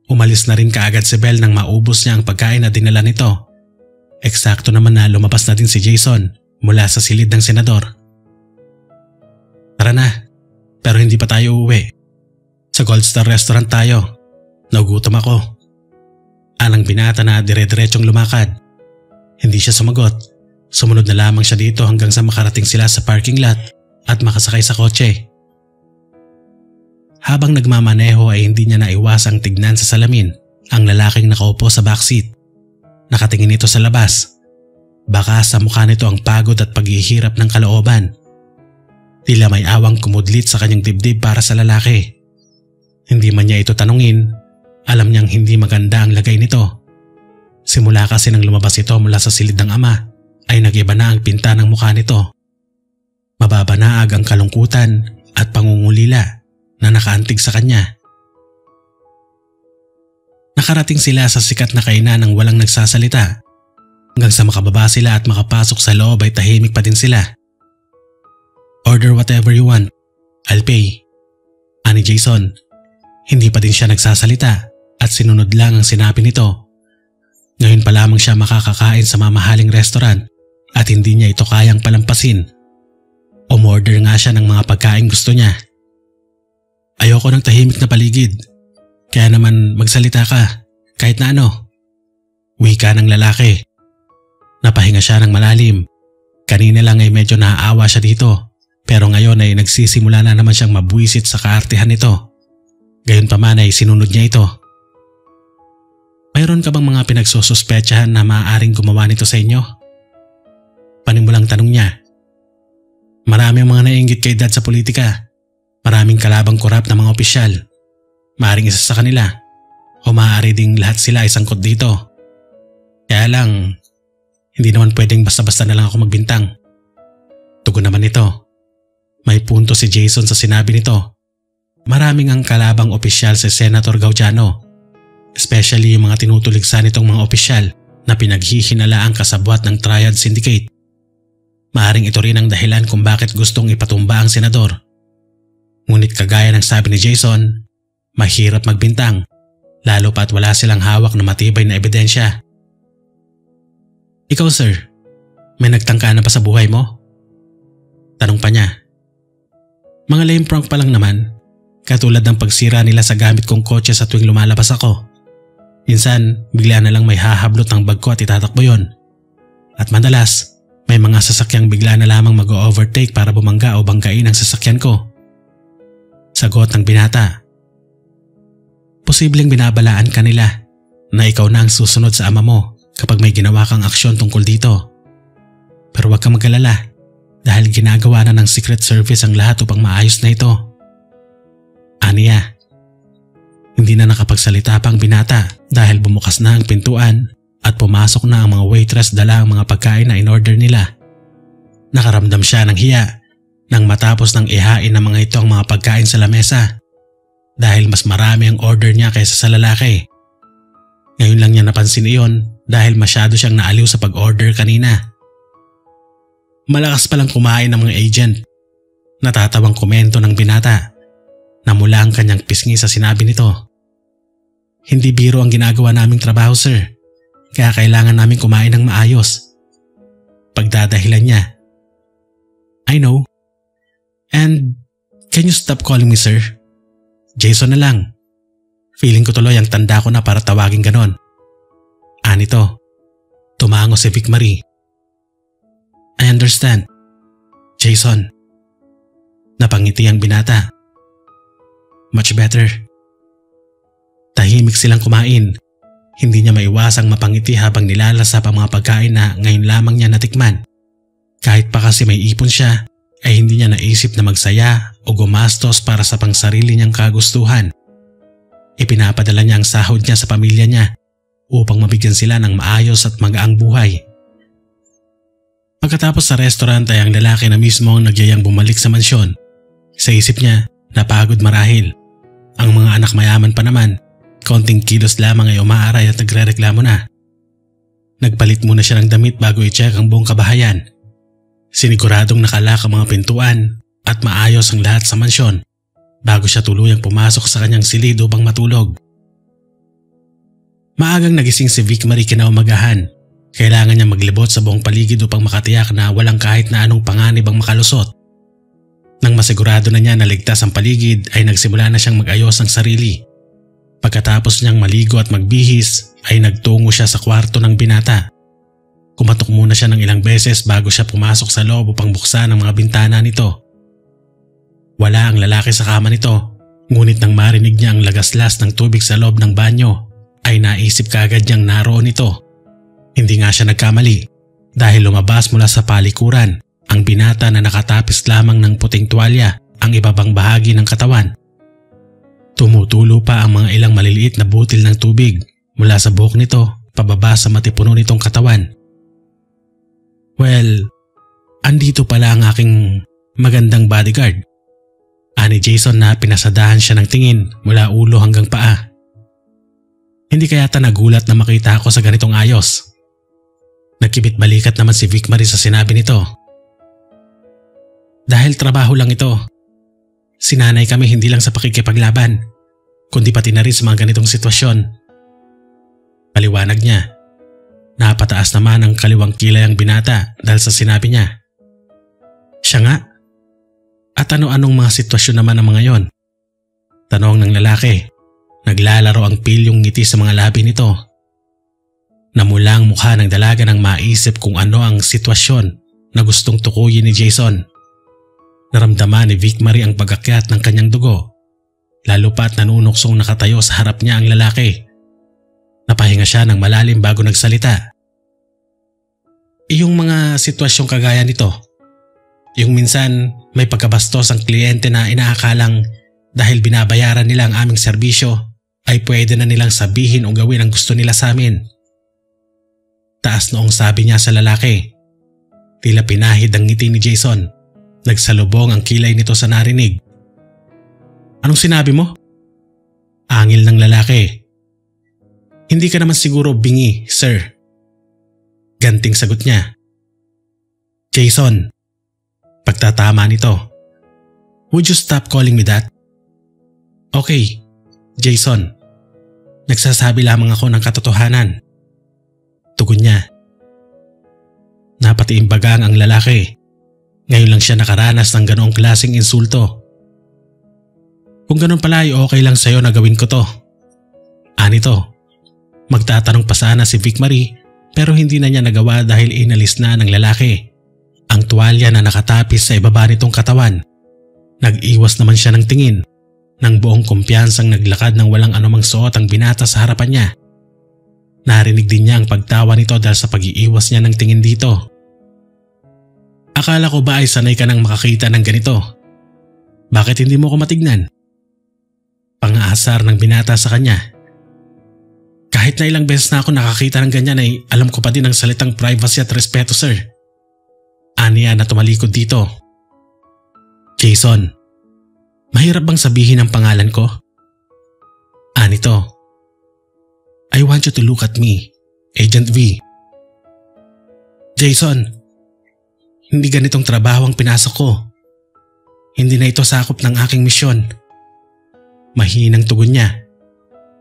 Umalis na rin kaagad si Belle nang maubos niya ang pagkain na dinala nito. Eksakto naman na lumabas na din si Jason mula sa silid ng senador. Tara na, pero hindi pa tayo uuwi. Sa Gold Star Restaurant tayo. Nagugutom ako. Anang binata na dire-diretsong lumakad. Hindi siya sumagot. Sumunod na lamang siya dito hanggang sa makarating sila sa parking lot at makasakay sa kotse. Habang nagmamaneho ay hindi niya naiwasang tignan sa salamin ang lalaking nakaupo sa backseat. Nakatingin ito sa labas. Baka sa mukha nito ang pagod at paghihirap ng kalooban. Tila may awang kumudlit sa kanyang dibdib para sa lalaki. Hindi man niya ito tanungin, alam niyang hindi maganda ang lagay nito. Simula kasi nang lumabas ito mula sa silid ng ama, ay nag-iba na ang pinta ng mukha nito. Mababanaag ang kalungkutan at pangungulila na nakaantig sa kanya. Nakarating sila sa sikat na kainan ng walang nagsasalita. Hanggang sa makababa sila at makapasok sa loob ay tahimik pa din sila. "Order whatever you want. I'll pay," ani Jason. Hindi pa din siya nagsasalita at sinunod lang ang sinabi nito. Ngayon pa lamang siya makakakain sa mamahaling restaurant at hindi niya ito kayang palampasin. Umorder nga siya ng mga pagkain gusto niya. "Ayoko ng tahimik na paligid. Kaya naman magsalita ka, kahit na ano." Wika ng lalaki. Napahinga siya ng malalim. Kanina lang ay medyo naaawa siya dito, pero ngayon ay nagsisimula na naman siyang mabwisit sa kaartehan nito. Gayunpaman ay sinunod niya ito. "Mayroon ka bang mga pinagsususpetsahan na maaaring gumawa nito sa inyo?" Panimulang tanong niya. "Marami ang mga naiinggit kay Dad sa politika. Maraming kalabang korap na mga opisyal. Maaaring isa sa kanila o maaari ding lahat sila ay sangkot dito. Kaya lang, hindi naman pwedeng basta-basta na lang ako magbintang." Tugon naman nito. May punto si Jason sa sinabi nito. Maraming ang kalabang opisyal si Senator Gaudiano, especially yung mga tinutuligsa nitong mga opisyal na pinaghihinalaang kasabwat ng Triad Syndicate. Maaring ito rin ang dahilan kung bakit gustong ipatumba ang senador. Ngunit kagaya ng sabi ni Jason, mahirap magbintang, lalo pa't wala silang hawak na matibay na ebidensya. "Ikaw sir, may nagtangka na pa sa buhay mo?" Tanong pa niya. "Mga lame prank pa lang naman, katulad ng pagsira nila sa gamit kong kotse sa tuwing lumalabas ako. Minsan, bigla na lang may hahablot ng bag ko at itatakbo yon. At madalas, may mga sasakyang bigla na lamang mag-overtake para bumangga o banggain ang sasakyan ko." Sagot ng binata. "Posibleng binabalaan ka nila na ikaw na ang susunod sa ama mo kapag may ginawa kang aksyon tungkol dito. Pero huwag kang mag-alala dahil ginagawa na ng Secret Service ang lahat upang maayos na ito." Aniya. Hindi na nakapagsalita pang binata dahil bumukas na ang pintuan at pumasok na ang mga waitress dala ang mga pagkain na in-order nila. Nakaramdam siya ng hiya nang matapos ng ihain ng mga ito ang mga pagkain sa lamesa dahil mas marami ang order niya kaysa sa lalaki. Ngayon lang niya napansin iyon dahil masyado siyang naaliw sa pag-order kanina. Malakas palang kumain ng mga agent. Natatawang komento ng binata. Namula ang kanyang pisngi sa sinabi nito. "Hindi biro ang ginagawa naming trabaho sir, kaya kailangan namin kumain ng maayos." Pagdadahilan niya. "I know. And can you stop calling me sir? Jason na lang. Feeling ko tuloy ang tanda ko na para tawagin ganon." Anito. Tumango si Vic Marie. "I understand. Jason." Napangiti ang binata. "Much better." Tahimik silang kumain. Hindi niya maiwasang mapangiti habang nilalasap ang mga pagkain na ngayon lamang niya natikman. Kahit pa kasi may ipon siya, ay hindi niya naisip na magsaya o gumastos para sa pangsarili niyang kagustuhan. Ipinapadala niya ang sahod niya sa pamilya niya upang mabigyan sila ng maayos at magaang buhay. Pagkatapos sa restaurant ay ang lalaki na mismo ang nagyayang bumalik sa mansyon. Sa isip niya, napagod marahil. Ang mga anak mayaman pa naman, konting kilos lamang ay umaaray at nagrereklamo na. Nagpalit muna siya ng damit bago i-check ang buong kabahayan. Siniguradong nakalak ang mga pintuan at maayos ang lahat sa mansyon bago siya tuluyang pumasok sa kanyang silid upang matulog. Maagang nagising si Vic Marie kinaumagahan. Kailangan niya maglibot sa buong paligid upang makatiyak na walang kahit na anong panganib ang makalusot. Nang masigurado na niya na ligtas ang paligid ay nagsimula na siyang mag-ayos ng sarili. Pagkatapos niyang maligo at magbihis ay nagtungo siya sa kwarto ng binata. Kumatok muna siya ng ilang beses bago siya pumasok sa loob upang buksan ang mga bintana nito. Wala ang lalaki sa kama nito, ngunit nang marinig niya ang lagaslas ng tubig sa loob ng banyo ay naisip kaagad niyang naroon ito. Hindi nga siya nagkamali dahil lumabas mula sa palikuran ang binata na nakatapis lamang ng puting tuwalya ang ibabang bahagi ng katawan. Tumutulo pa ang mga ilang maliliit na butil ng tubig mula sa buhok nito pababa sa matipuno nitong katawan. Well, andito pala ang aking magandang bodyguard. Ani Jason na pinasadahan siya ng tingin mula ulo hanggang paa. Hindi kayata nagulat na makita ako sa ganitong ayos. Nagkibit balikat naman si Vic Marie sa sinabi nito. Dahil trabaho lang ito. Sinanay kami hindi lang sa pakikipaglaban, kundi pati na rin sa mga ganitong sitwasyon. Paliwanag niya. Napataas naman ang kaliwang kilay ang binata dahil sa sinabi niya. Siya nga. At ano-anong mga sitwasyon naman ang mga yon? Tanong ng lalaki. Naglalaro ang pilyong ngiti sa mga labi nito. Namula ang mukha ng dalaga nang maisip kung ano ang sitwasyon na gustong tukuyin ni Jason. Naramdaman ni Vic Marie ang pagakyat ng kanyang dugo. Lalo pa't nanunuksong nakatayo sa harap niya ang lalaki. Napahinga siya ng malalim bago nagsalita. Iyong mga sitwasyong kagaya nito. Yung minsan may pagkabastos ang kliyente na inaakalang dahil binabayaran nila ang aming serbisyo ay pwede na nilang sabihin o gawin ang gusto nila sa amin. Taas noong sabi niya sa lalaki. Tila pinahid ang ngiti ni Jason. Nagsalubong ang kilay nito sa narinig. Anong sinabi mo? Angil ng lalaki. Hindi ka naman siguro bingi, sir. Ganting sagot niya. Jason, pagtatama nito. Would you stop calling me that? Okay, Jason. Nagsasabi lamang ako ng katotohanan. Tugon niya. Napatiimbagang ang lalaki. Ngayon lang siya nakaranas ng ganoong klaseng insulto. Kung ganun pala ay okay lang sa'yo na gawin ko to. Anito, magtatanong pa sana si Vic Marie pero hindi na niya nagawa dahil inalis na ng lalaki ang tuwalya na nakatapis sa ibaba nitong katawan. Nag-iwas naman siya ng tingin ng buong kumpiyansang naglakad ng walang anumang suot ang binata sa harapan niya. Narinig din niya ang pagtawa nito dahil sa pag-iiwas niya ng tingin dito. Akala ko ba ay sanay ka nang makakita ng ganito? Bakit hindi mo ko matignan? Pang-aasar ng binata sa kanya. Kahit na ilang beses na ako nakakita ng ganyan ay alam ko pa din ang salitang privacy at respeto, sir. Aniya na tumalikod dito. Jason, mahirap bang sabihin ang pangalan ko? Anito. I want you to look at me, Agent V. Jason, hindi ganitong trabaho ang pinasok ko. Hindi na ito sakop ng aking misyon. Mahinang tugon niya.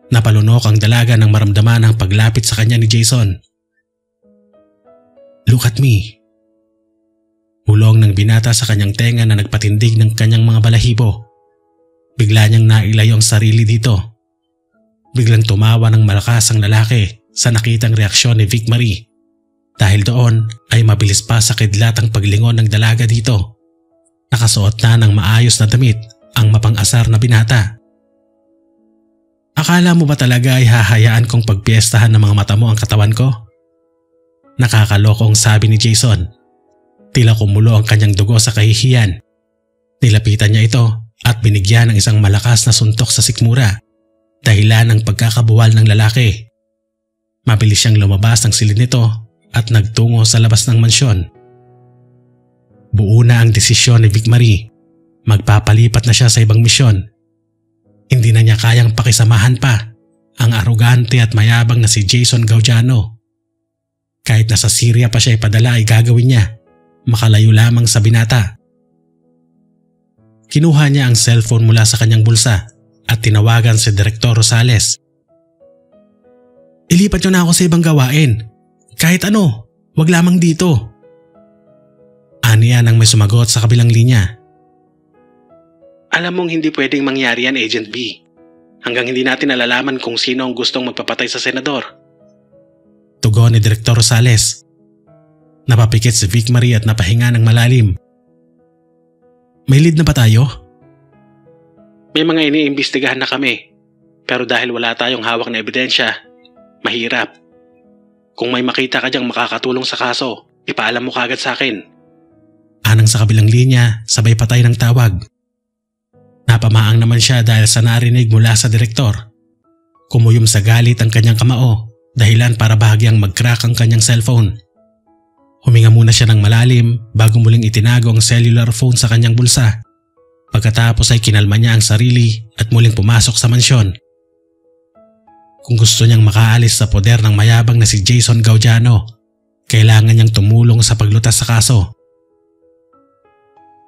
Napalunok ang dalaga nang maramdaman ang paglapit sa kanya ni Jason. Look at me. Bulong ng binata sa kanyang tenga na nagpatindig ng kanyang mga balahibo. Bigla niyang nailayo ang sarili dito. Biglang tumawa ng malakas ang lalaki sa nakitang reaksyon ni Vic Marie. Dahil doon ay mabilis pa sa kidlat ang paglingon ng dalaga dito. Nakasuot na ng maayos na damit ang mapang-asar na binata. Akala mo ba talaga ay hahayaan kong pagpiestahan ng mga mata mo ang katawan ko? Nakakalokong sabi ni Jason. Tila kumulo ang kanyang dugo sa kahihiyan. Nilapitan niya ito at binigyan ng isang malakas na suntok sa sikmura. Dahilan ng pagkakabuwal ng lalaki. Mabilis siyang lumabas ng silid nito at nagtungo sa labas ng mansyon. Buo na ang desisyon ni Vic Marie. Magpapalipat na siya sa ibang misyon. Hindi na niya kayang pakisamahan pa ang arogante at mayabang na si Jason Gaudiano. Kahit nasa Syria pa siya ipadala ay gagawin niya, makalayo lamang sa binata. Kinuha niya ang cellphone mula sa kanyang bulsa at tinawagan si Direktor Rosales. Ilipat niyo na ako sa ibang gawain. Kahit ano, wag lamang dito. Aniya nang may sumagot sa kabilang linya. Alam mong hindi pwedeng mangyari yan, Agent B. Hanggang hindi natin nalalaman kung sino ang gustong magpapatay sa senador. Tugon ni Direktor Rosales. Napapikit si Vic Marie at napahinga ng malalim. May lead na ba tayo? May mga iniimbestigahan na kami. Pero dahil wala tayong hawak na ebidensya, mahirap. Kung may makita ka diyang makakatulong sa kaso, Ipaalam mo kagad sa akin. Anang sa kabilang linya, sabay patay ng tawag. Napamaang naman siya dahil sa narinig mula sa direktor. Kumuyom sa galit ang kanyang kamao, dahilan para bahagyang mag-crack ang kanyang cellphone. Huminga muna siya ng malalim bago muling itinago ang cellular phone sa kanyang bulsa. Pagkatapos ay kinalma niya ang sarili at muling pumasok sa mansyon. Kung gusto niyang makaalis sa poder ng mayabang na si Jason Gaudiano, kailangan niyang tumulong sa paglutas sa kaso.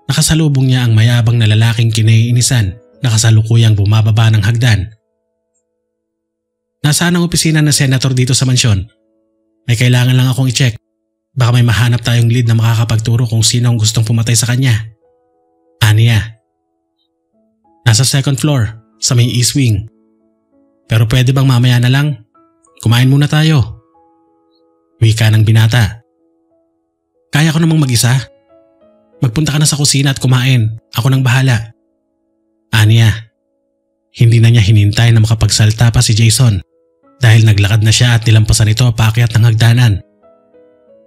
Nakasalubong niya ang mayabang na lalaking kinaiinisan na kasalukuyang bumababa ng hagdan. Nasaan ang opisina ng senator dito sa mansyon? May kailangan lang akong i-check. Baka may mahanap tayong lead na makakapagturo kung sino ang gustong pumatay sa kanya. Aniya. Nasa second floor, sa may east wing. Pero pwede bang mamaya na lang? Kumain muna tayo. Wika ng binata. Kaya ko namang mag-isa. Magpunta ka na sa kusina at kumain. Ako nang bahala. Aniya. Hindi na niya hinintay na makapagsalta pa si Jason dahil naglakad na siya at nilampasan ito paakyat ng hagdanan.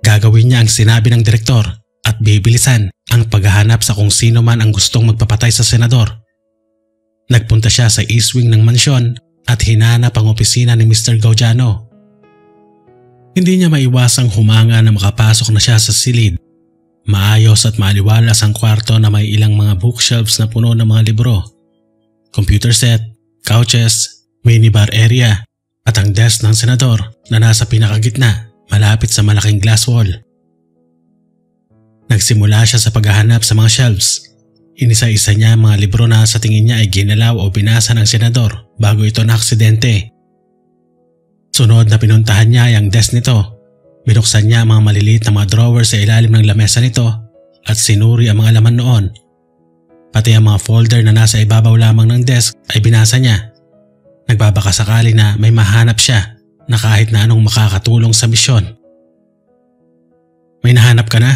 Gagawin niya ang sinabi ng direktor at bibilisan ang paghahanap sa kung sino man ang gustong magpapatay sa senador. Nagpunta siya sa east wing ng mansyon at hinanap ang opisina ni Mr. Gaudiano. Hindi niya maiwasang humanga na makapasok na siya sa silid. Maayos at maaliwalas ang kwarto na may ilang mga bookshelves na puno ng mga libro, computer set, couches, minibar area at ang desk ng senador na nasa pinakagitna malapit sa malaking glass wall. Nagsimula siya sa paghahanap sa mga shelves. Inisa-isa niya ang mga libro na sa tingin niya ay ginalaw o binasa ng senador bago ito naaksidente. Sunod na pinuntahan niya ay ang desk nito. Binuksan niya ang mga maliliit na mga drawer sa ilalim ng lamesa nito at sinuri ang mga laman noon. Pati ang mga folder na nasa ibabaw lamang ng desk ay binasa niya. Nagbabaka sakali na may mahanap siya na kahit na anong makakatulong sa misyon. May nahanap ka na?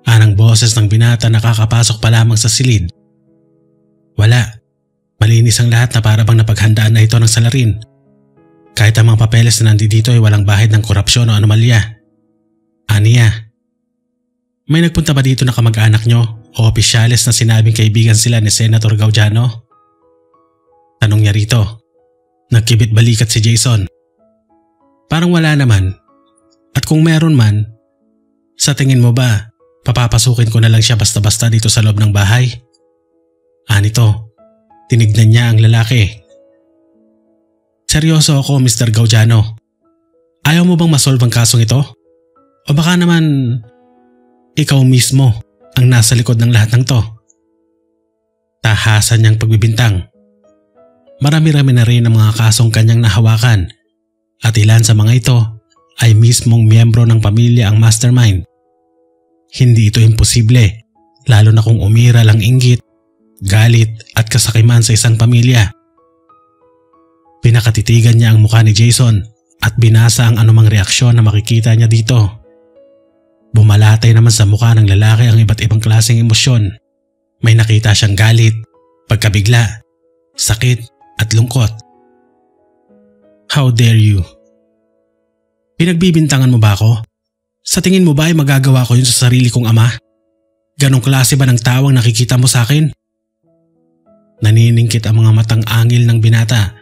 Anang boses ng binata na kakapasok pa lamang sa silid. Wala. Malinis ang lahat na para bang napaghandaan na ito ng salarin. Kahit ang mga papeles na nandito ay walang bahid ng korupsyon o anomalya. Aniya. May nagpunta ba dito na kamag-anak nyo o opisyales na sinabing kaibigan sila ni Senator Gaudiano? Tanong niya rito. Nagkibit balikat si Jason. Parang wala naman. At kung meron man, sa tingin mo ba, papapasukin ko na lang siya basta-basta dito sa loob ng bahay? Anito, tinignan niya ang lalaki. Seryoso ako, Mr. Gaudiano. Ayaw mo bang masolve ang kasong ito? O baka naman, ikaw mismo ang nasa likod ng lahat ng to? Tahasan niyang pagbibintang. Marami-rami na rin ang mga kasong kanyang nahawakan at ilan sa mga ito ay mismong miyembro ng pamilya ang mastermind. Hindi ito imposible, lalo na kung umira lang inggit, galit at kasakiman sa isang pamilya. Pinakatitigan niya ang mukha ni Jason at binasa ang anumang reaksyon na makikita niya dito. Bumalatay naman sa mukha ng lalaki ang iba't ibang klaseng emosyon. May nakita siyang galit, pagkabigla, sakit at lungkot. How dare you? Pinagbibintangan mo ba ako? Sa tingin mo ba ay magagawa ko yun sa sarili kong ama? Ganong klase ba ng tawang nakikita mo sa akin? Naniningkit ang mga matang angil ng binata.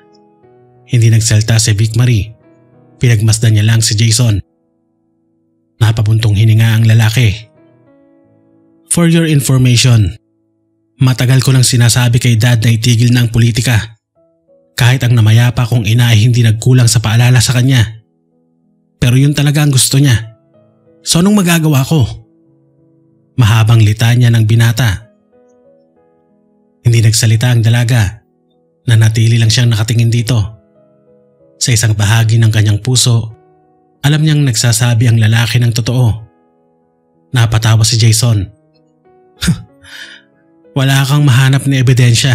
Hindi nagsalta si Vic Marie. Pinagmasdan niya lang si Jason. Napabuntong hininga ang lalaki. For your information, matagal ko nang sinasabi kay Dad na itigil na ang politika. Kahit ang namayapa kong ina ay hindi nagkulang sa paalala sa kanya. Pero yun talaga ang gusto niya. So anong magagawa ko? Mahabang litanya ng binata. Hindi nagsalita ang dalaga. Nanatili lang siyang nakatingin dito. Sa isang bahagi ng kanyang puso, alam niyang nagsasabi ang lalaki ng totoo. Napatawa si Jason. Wala kang mahanap na ebidensya,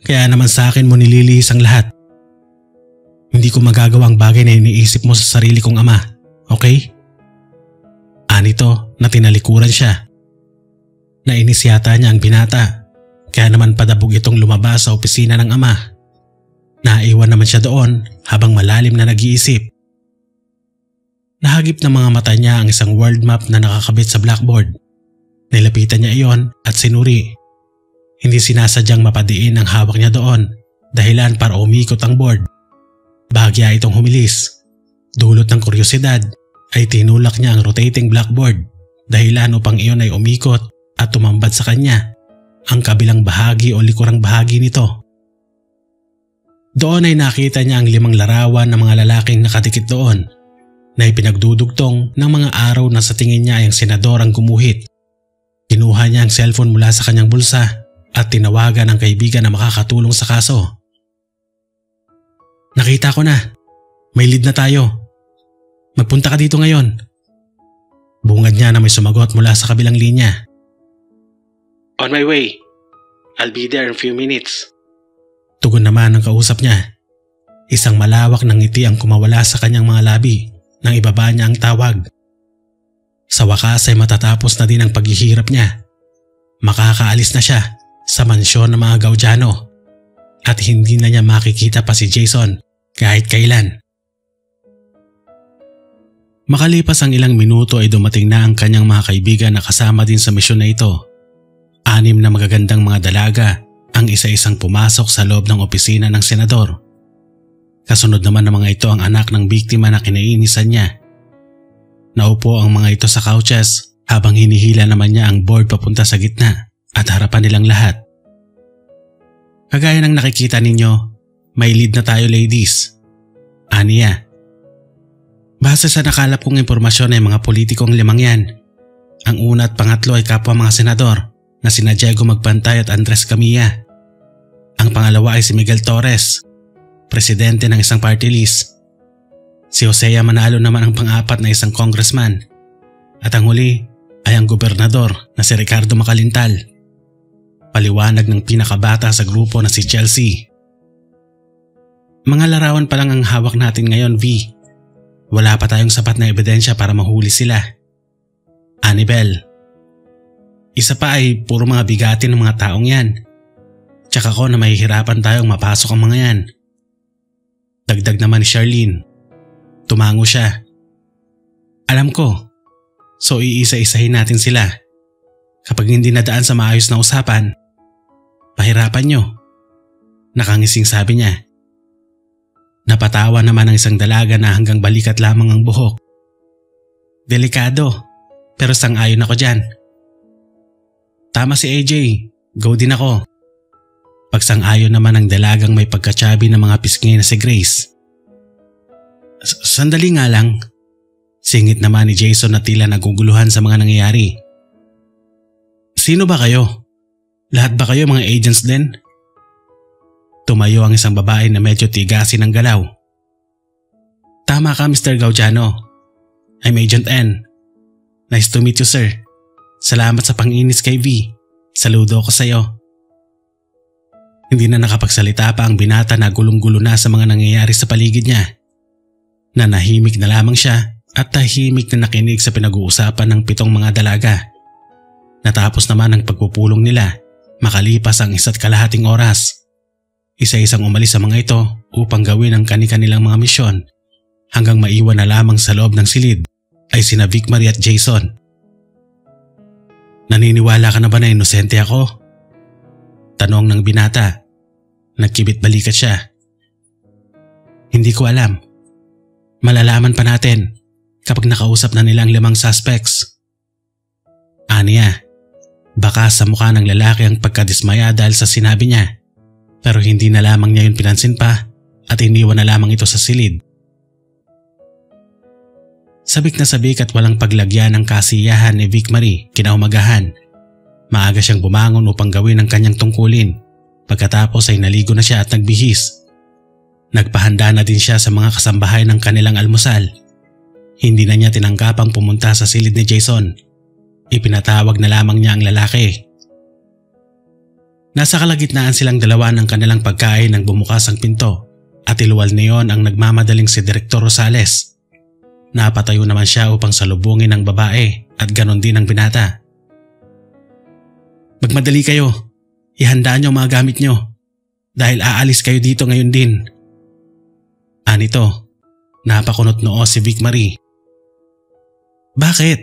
kaya naman sa akin mo nililihis ang lahat. Hindi ko magagawa ang bagay na iniisip mo sa sarili kong ama, okay? Anito na tinalikuran siya. Nainis yata niya ang binata, kaya naman padabog itong lumabas sa opisina ng ama. Naiwan naman siya doon habang malalim na nag-iisip. Nahagip ng mga mata niya ang isang world map na nakakabit sa blackboard. Nilapitan niya iyon at sinuri. Hindi sinasadyang mapadiin ang hawak niya doon, dahilan para umikot ang board. Bahagya itong humilis. Dulot ng kuryosidad ay tinulak niya ang rotating blackboard, dahilan upang iyon ay umikot at tumambad sa kanya ang kabilang bahagi o likurang bahagi nito. Doon ay nakita niya ang 5 larawan ng mga lalaking nakadikit doon na ipinagdudugtong ng mga araw na sa tingin niya ay ang senador ang gumuhit. Kinuha niya ang cellphone mula sa kanyang bulsa at tinawagan ang kaibigan na makakatulong sa kaso. Nakita ko na. May lead na tayo. Magpunta ka dito ngayon. Bungad niya na may sumagot mula sa kabilang linya. On my way. I'll be there in a few minutes. Tugon naman ang kausap niya. Isang malawak na ngiti ang kumawala sa kanyang mga labi nang ibaba niya ang tawag. Sa wakas ay matatapos na din ang paghihirap niya. Makakaalis na siya sa mansyon ng mga Gaudiano at hindi na niya makikita pa si Jason kahit kailan. Makalipas ang ilang minuto ay dumating na ang kanyang mga kaibigan na kasama din sa misyon na ito. 6 na magagandang mga dalaga ang isa-isang pumasok sa loob ng opisina ng senador. Kasunod naman ng mga ito ang anak ng biktima na kinainisan niya. Naupo ang mga ito sa couches habang hinihila naman niya ang board papunta sa gitna at harapan nilang lahat. Kagaya ng nakikita ninyo, may lead na tayo ladies. Aniya. Base sa nakalap kong impormasyon ay mga politikong 5 yan. Ang una at pangatlo ay kapwa mga senador na sina Diego Magpantay at Andres Camilla. Ang pangalawa ay si Miguel Torres, presidente ng isang party list. Si Josea Manalo naman ang pang-apat na isang congressman. At ang huli ay ang gobernador na si Ricardo Macalintal. Paliwanag ng pinakabata sa grupo na si Chelsea. Mga larawan pa lang ang hawak natin ngayon, V. Wala pa tayong sapat na ebidensya para mahuli sila. Annabel. Isa pa ay puro mga bigatin ng mga taong yan. Tsaka ko na mahihirapan tayong mapasok ang mga yan. Dagdag naman ni Charlene. Tumango siya. Alam ko. So iisa-isahin natin sila. Kapag hindi nadaan sa maayos na usapan, pahirapan nyo. Nakangising sabi niya. Napatawa naman ang isang dalaga na hanggang balikat lamang ang buhok. Delikado, pero sang-ayon ako dyan. Tama si AJ, go din ako. Pagsang-ayon naman ang dalagang may pagkatsabi ng mga pisngi na si Grace. Sandali nga lang. Singit naman ni Jason na tila naguguluhan sa mga nangyayari. Sino ba kayo? Lahat ba kayo mga agents din? Tumayo ang isang babae na medyo tigasin ng galaw. Tama ka, Mr. Gaudiano. I'm Agent N. Nice to meet you, sir. Salamat sa panginis kay V. Saludo ko sa'yo. Hindi na nakapagsalita pa ang binata na gulong-gulo na sa mga nangyayari sa paligid niya. Nanahimik na lamang siya at tahimik na nakinig sa pinag-uusapan ng 7 mga dalaga. Natapos naman ang pagpupulong nila makalipas ang 1.5 oras. Isa-isang umalis sa mga ito upang gawin ang kani-kanilang mga misyon hanggang maiwan na lamang sa loob ng silid ay sina Vic Marie at Jason. Naniniwala ka na ba na inosente ako? Tanong ng binata. Nagkibit balikat siya. Hindi ko alam. Malalaman pa natin kapag nakausap na nilang 5 suspects. Aniya, baka sa mukha ng lalaki ang pagkadismaya dahil sa sinabi niya. Pero hindi na lamang niya yun pinansin pa at iniwan na lamang ito sa silid. Sabik na sabik at walang paglagyan ng kasiyahan ni Vic Marie kinaumagahan. Maaga siyang bumangon upang gawin ang kanyang tungkulin. Pagkatapos ay naligo na siya at nagbihis. Nagpahanda na din siya sa mga kasambahay ng kanilang almusal. Hindi na niya tinanggapang pumunta sa silid ni Jason. Ipinatawag na lamang niya ang lalaki. Nasa kalagitnaan silang dalawa ng kanilang pagkain nang bumukas ang pinto at iluwal niyon ang nagmamadaling si Direktor Rosales. Napatayo naman siya upang salubungin ang babae at ganon din ang binata. Magmadali kayo. Ihandaan niyo ang mga gamit niyo dahil aalis kayo dito ngayon din. Anito, napakunot noo si Vic Marie. Bakit?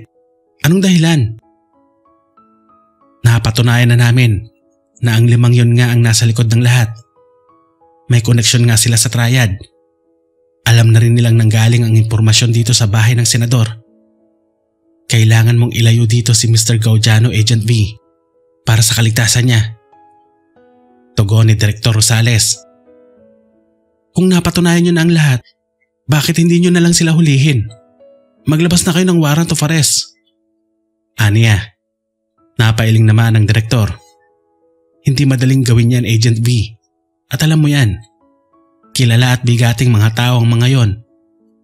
Anong dahilan? Napatunayan na namin na ang 5 yun nga ang nasa likod ng lahat. May koneksyon nga sila sa triad. Alam na rin nilang nanggaling ang impormasyon dito sa bahay ng senador. Kailangan mong ilayo dito si Mr. Gaudiano, Agent V, para sa kaligtasan niya. Tugon ni Direktor Rosales. Kung napatunayan nyo na ang lahat, bakit hindi nyo na lang sila hulihin? Maglabas na kayo ng warrant of arrest. Aniya. Napailing naman ang direktor. Hindi madaling gawin yan, Agent V. At alam mo yan. Kilala at bigating mga tao ang mga yon.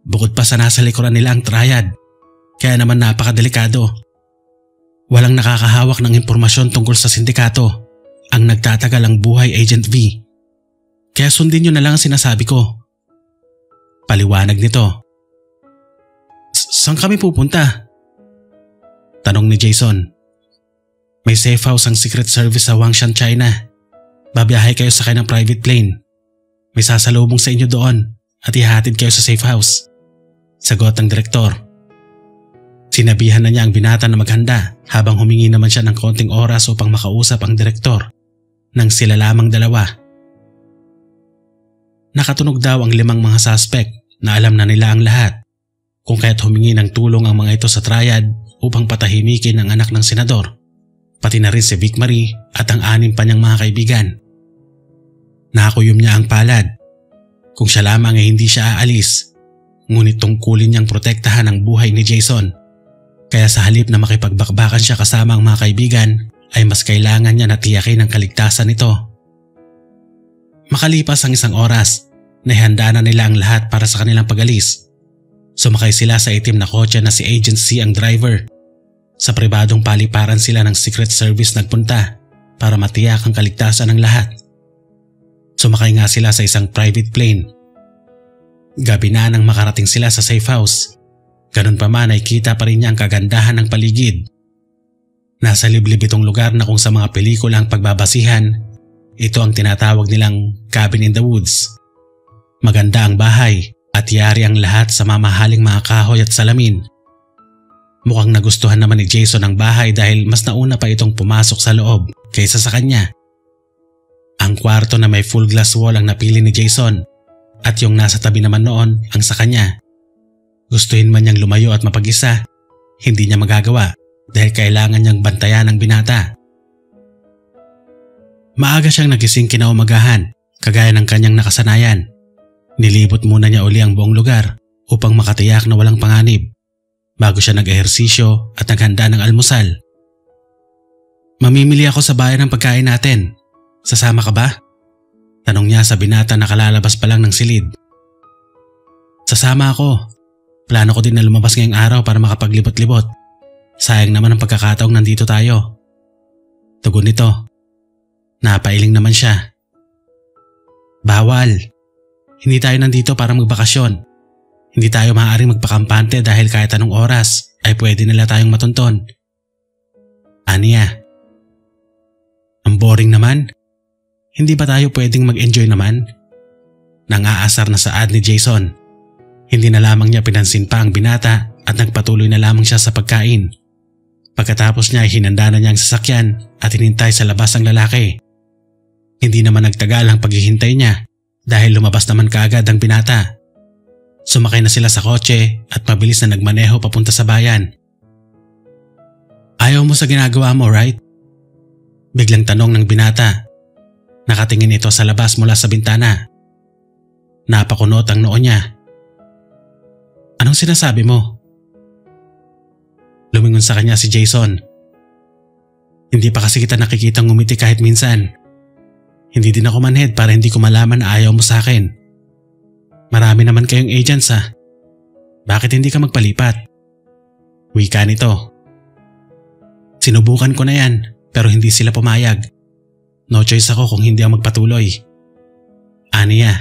Bukod pa sa nasa likuran nila ang triad. Kaya naman napakadelikado. Walang nakakahawak ng impormasyon tungkol sa sindikato. Ang nagtatagal ang buhay, Agent V. Kaya sundin nyo na lang ang sinasabi ko. Paliwanag nito. Saan kami pupunta? Tanong ni Jason. May safe house ang Secret Service sa Wangshan, China. Babiyahe kayo sa kanyang private plane. May sasalubong sa inyo doon at ihahatid kayo sa safe house. Sagot ng direktor. Sinabihan na niya ang binata na maghanda habang humingi naman siya ng konting oras upang makausap ang direktor nang sila lamang dalawa. Nakatunog daw ang 5 mga suspect na alam na nila ang lahat kung kaya't humingi ng tulong ang mga ito sa triad upang patahimikin ang anak ng senador, pati na rin si Vic Marie at ang 6 pa niyang mga kaibigan. Nakuyom niya ang palad. Kung siya lamang ay hindi siya aalis, ngunit tungkulin niyang protektahan ang buhay ni Jason. Kaya sa halip na makipagbakbakan siya kasama ang mga kaibigan, ay mas kailangan niya na tiyakin ang kaligtasan nito. Makalipas ang 1 oras, nahihanda na nila ang lahat para sa kanilang pag-alis. Sumakay sila sa itim na kotse na si Agent C ang driver. Sa pribadong paliparan sila ng Secret Service nagpunta para matiyak ang kaligtasan ng lahat. Sumakay nga sila sa isang private plane. Gabi na nang makarating sila sa safe house. Ganun pa man ay kita pa rin niya ang kagandahan ng paligid. Nasa liblib itong lugar na kung sa mga pelikula ang pagbabasihan, ito ang tinatawag nilang cabin in the woods. Maganda ang bahay at yari ang lahat sa mamahaling mga kahoy at salamin. Mukhang nagustuhan naman ni Jason ang bahay dahil mas nauna pa itong pumasok sa loob kaysa sa kanya. Ang kwarto na may full glass wall ang napili ni Jason at yung nasa tabi naman noon ang sa kanya. Gustuhin man niyang lumayo at mapag-isa, hindi niya magagawa dahil kailangan niyang bantayan ang binata. Maaga siyang nagising kinaumagahan, kagaya ng kanyang nakasanayan. Nilibot muna niya uli ang buong lugar upang makatiyak na walang panganib bago siya nag-ehersisyo at naghanda ng almusal. Mamimili ako sa bayan ng pagkain natin. Sasama ka ba? Tanong niya sa binata na kalalabas pa lang ng silid. Sasama ako. Plano ko din na lumabas ngayong araw para makapaglibot-libot. Sayang naman ang pagkakataong nandito tayo. Tugon nito. Napailing naman siya. Bawal. Hindi tayo nandito para magbakasyon. Hindi tayo maaaring magpakampante dahil kahit anong oras ay pwede nila tayong matunton. Aniya. Ang boring naman. Hindi ba tayo pwedeng mag-enjoy naman? Nang-aasar na saad ni Jason. Hindi na lamang niya pinansin pa ang binata at nagpatuloy na lamang siya sa pagkain. Pagkatapos niya ay hinanda na niya ang sasakyan at hinintay sa labas ang lalaki. Hindi naman nagtagal ang paghihintay niya dahil lumabas naman kaagad ang binata. Sumakay na sila sa kotse at mabilis na nagmaneho papunta sa bayan. Ayaw mo sa ginagawa mo, right? Biglang tanong ng binata. Nakatingin ito sa labas mula sa bintana. Napakunot ang noo niya. Anong sinasabi mo? Lumingon sa kanya si Jason. Hindi pa kasi kita nakikitang ngumiti kahit minsan. Hindi din ako manhead para hindi ko malaman na ayaw mo sa akin. Marami naman kayong agents ha. Bakit hindi ka magpalipat? Wika nito. Sinubukan ko na yan pero hindi sila pumayag. No choice ako kung hindi ako magpatuloy. Aniya.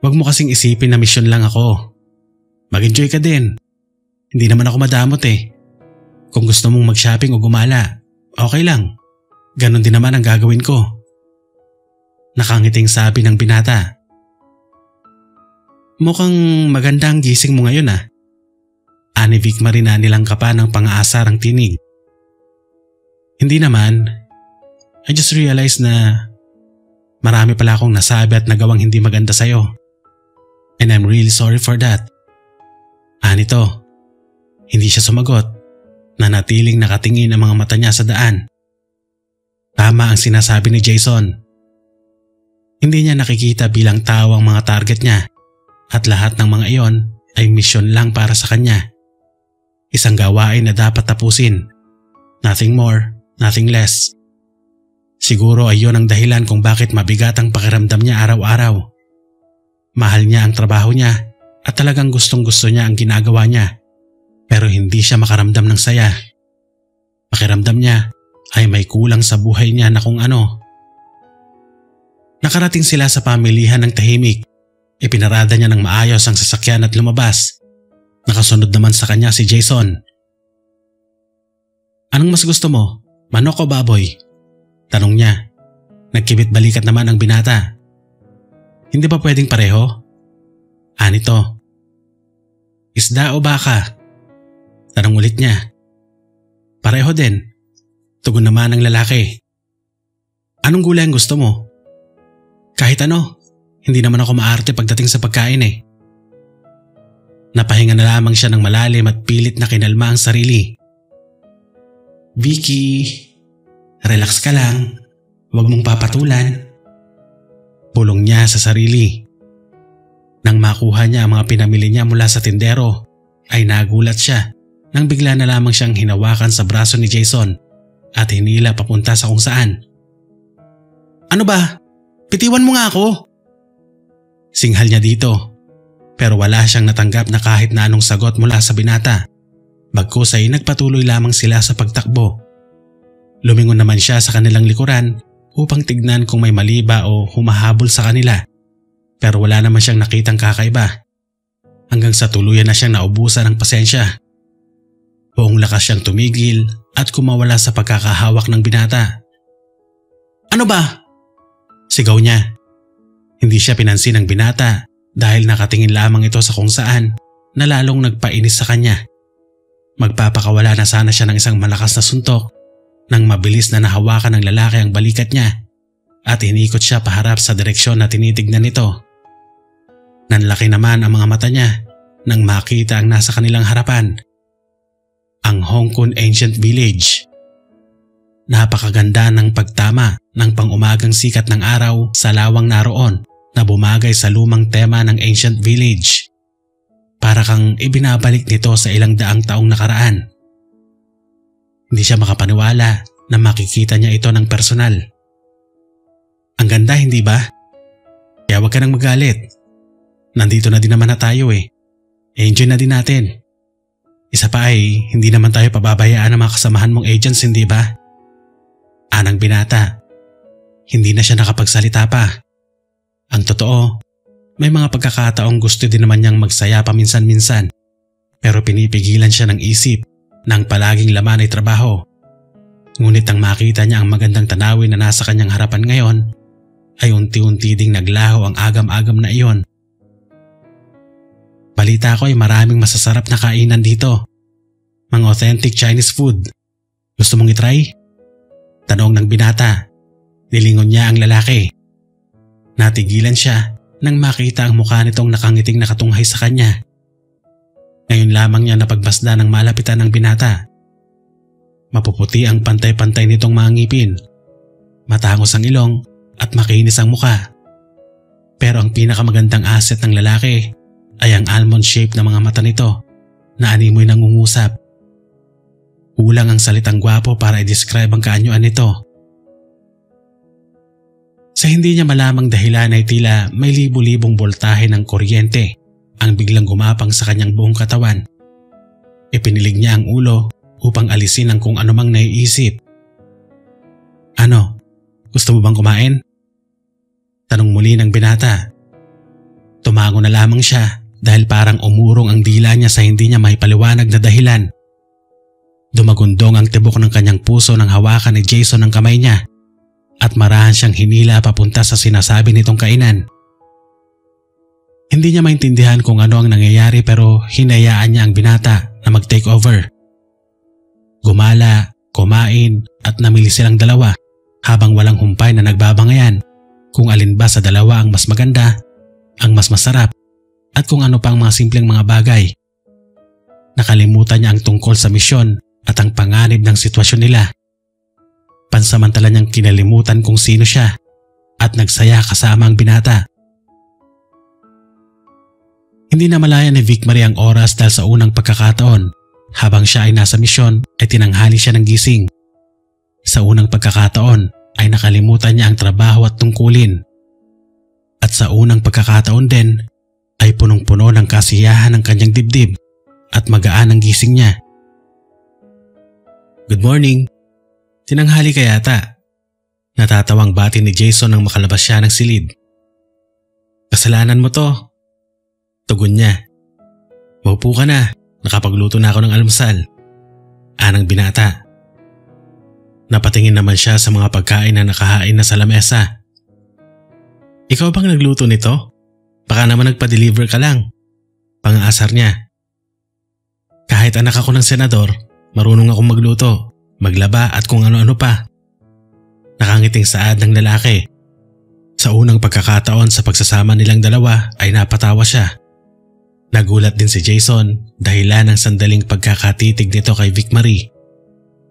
Wag mo kasing isipin na misyon lang ako. Mag-enjoy ka din. Hindi naman ako madamot eh. Kung gusto mong mag-shopping o gumala, okay lang. Ganon din naman ang gagawin ko. Nakangiting sabi ng binata. Mukhang maganda ang gising mo ngayon ah. Ani Vic Marina nilang kapa ng pang-aasarang tinig. Hindi naman. I just realized na marami pala akong nasabi at nagawang hindi maganda sa'yo. And I'm really sorry for that. Anito, hindi siya sumagot. Nanatiling nakatingin ang mga mata niya sa daan. Tama ang sinasabi ni Jason. Hindi niya nakikita bilang tao ang mga target niya at lahat ng mga iyon ay misyon lang para sa kanya. Isang gawain na dapat tapusin. Nothing more, nothing less. Siguro ay yun ang dahilan kung bakit mabigat ang pakiramdam niya araw-araw. Mahal niya ang trabaho niya at talagang gustong-gusto niya ang ginagawa niya, pero hindi siya makaramdam ng saya. Pakiramdam niya ay may kulang sa buhay niya na kung ano. Nakarating sila sa pamilihan ng tahimik. Ipinarada niya ng maayos ang sasakyan at lumabas. Nakasunod naman sa kanya si Jason. Anong mas gusto mo? Manok o baboy? Tanong niya. Nagkibit balikat naman ang binata. Hindi ba pwedeng pareho? Anito. Isda o baka? Tanong ulit niya. Pareho din. Tugon naman ang lalaki. Anong gulay ang gusto mo? Kahit ano, hindi naman ako maarte pagdating sa pagkain eh. Napahinga na lamang siya ng malalim at pilit na kinalma ang sarili. Vicky, relax ka lang. Huwag mong papatulan. Pulong niya sa sarili. Nang makuha niya ang mga pinamili niya mula sa tindero, ay nagulat siya nang bigla na lamang siyang hinawakan sa braso ni Jason at hinila papunta sa kung saan. Ano ba? Pitiwan mo nga ako! Singhal niya dito, pero wala siyang natanggap na kahit na anong sagot mula sa binata. Bagkus ay nagpatuloy lamang sila sa pagtakbo. Lumingon naman siya sa kanilang likuran upang tignan kung may mali ba o humahabol sa kanila, pero wala naman siyang nakitang kakaiba. Hanggang sa tuluyan na siyang naubusan ng pasensya. Buong lakas siyang tumigil at kumawala sa pagkakahawak ng binata. Ano ba? Sigaw niya. Hindi siya pinansin ng binata dahil nakatingin lamang ito sa kung saan na lalong nagpainis sa kanya. Magpapakawala na sana siya ng isang malakas na suntok nang mabilis na nahawakan ng lalaki ang balikat niya at inikot siya paharap sa direksyon na tinitignan nito. Nanlaki naman ang mga mata niya nang makita ang nasa kanilang harapan. Ang Hong Kong Ancient Village. Napakaganda ng pagtama ng pang-umagang sikat ng araw sa lawang naroon na bumagay sa lumang tema ng Ancient Village. Para kang ibinabalik nito sa ilang daang taong nakaraan. Hindi siya makapaniwala na makikita niya ito ng personal. Ang ganda, hindi ba? Kaya huwag ka nang magalit. Nandito na din naman na tayo eh. Enjoy na din natin. Isa pa ay hindi naman tayo pababayaan ng mga kasamahan mong agents, hindi ba? Anang binata. Hindi na siya nakapagsalita pa. Ang totoo, may mga pagkakataong gusto din naman niyang magsaya paminsan-minsan, pero pinipigilan siya ng isip nang palaging laman ay trabaho. Ngunit ang makita niya ang magandang tanawin na nasa kanyang harapan ngayon, ay unti-unti ding naglaho ang agam-agam na iyon. Balita ko ay maraming masasarap na kainan dito. Mga authentic Chinese food. Gusto mong itry? Tanong ng binata. Nilingon niya ang lalaki. Natigilan siya nang makita ang mukha nitong nakangiting nakatunghay sa kanya. Ngayon lamang niya napagbasda ng malapitan ng binata. Mapuputi ang pantay-pantay nitong mga ngipin. Matangos ang ilong at makinis ang mukha. Pero ang pinakamagandang asset ng lalaki ay ang almond shape na mga mata nito na animoy nangungusap. Kulang ang salitang gwapo para i-describe ang kaanyuan nito. Sa hindi niya malamang dahilan ay tila may libu-libong boltahe ng kuryente ang biglang gumapang sa kanyang buong katawan. Ipinilig niya ang ulo upang alisin ang kung anumang naiisip. Ano? Gusto mo bang kumain? Tanong muli ng binata. Tumango na lamang siya dahil parang umurong ang dila niya sa hindi niya maipaliwanag na dahilan. Dumagundong ang tibok ng kanyang puso nang hawakan ni Jason ang kamay niya at marahan siyang hinila papunta sa sinasabi nitong kainan. Hindi niya maintindihan kung ano ang nangyayari pero hinayaan niya ang binata na mag-take over. Gumala, kumain at namili silang dalawa habang walang humpay na nagbabangayan kung alin ba sa dalawa ang mas maganda, ang mas masarap at kung ano pang mga simpleng mga bagay. Nakalimutan niya ang tungkol sa misyon at ang panganib ng sitwasyon nila. Pansamantala niyang kinalimutan kung sino siya at nagsaya kasama ang binata. Hindi na malaya ni Vic Marie ang oras dahil sa unang pagkakataon habang siya ay nasa misyon ay tinanghali siya ng gising. Sa unang pagkakataon ay nakalimutan niya ang trabaho at tungkulin. At sa unang pagkakataon din ay punong-puno ng kasiyahan ng kanyang dibdib at magaan ang gising niya. Good morning. Tinanghali ka yata. Natatawang bati ni Jason nang makalabas siya ng silid. Kasalanan mo to. Tugon niya. Maupo ka na, nakapagluto na ako ng almusal. Anang binata. Napatingin naman siya sa mga pagkain na nakahain na sa lamesa. Ikaw bang nagluto nito? Baka naman nagpa-deliver ka lang. Pang-aasar niya. Kahit anak ako ng senador, marunong akong magluto, maglaba at kung ano-ano pa. Nakangiting saad ng lalaki. Sa unang pagkakataon sa pagsasama nilang dalawa ay napatawa siya. Nagulat din si Jason dahilan ng sandaling pagkakatitig nito kay Vic Marie.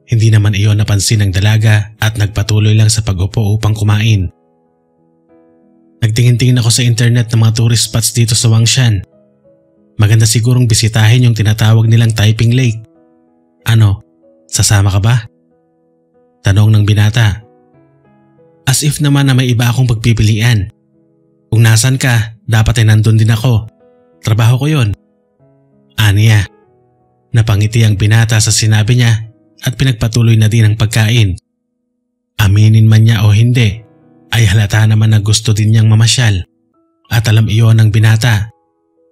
Hindi naman iyon napansin ng dalaga at nagpatuloy lang sa pag-upo upang kumain. Nagtingin-tingin ako sa internet ng mga tourist spots dito sa Wangshan. Maganda sigurong bisitahin yung tinatawag nilang Taiping Lake. Ano, sasama ka ba? Tanong ng binata. As if naman na may iba akong pagpipilian. Kung nasan ka, dapat ay nandun din ako. Trabaho ko yun. Aniya. Napangiti ang binata sa sinabi niya at pinagpatuloy na din ang pagkain. Aminin man niya o hindi, ay halata naman na gusto din niyang mamasyal. At alam iyon ng binata,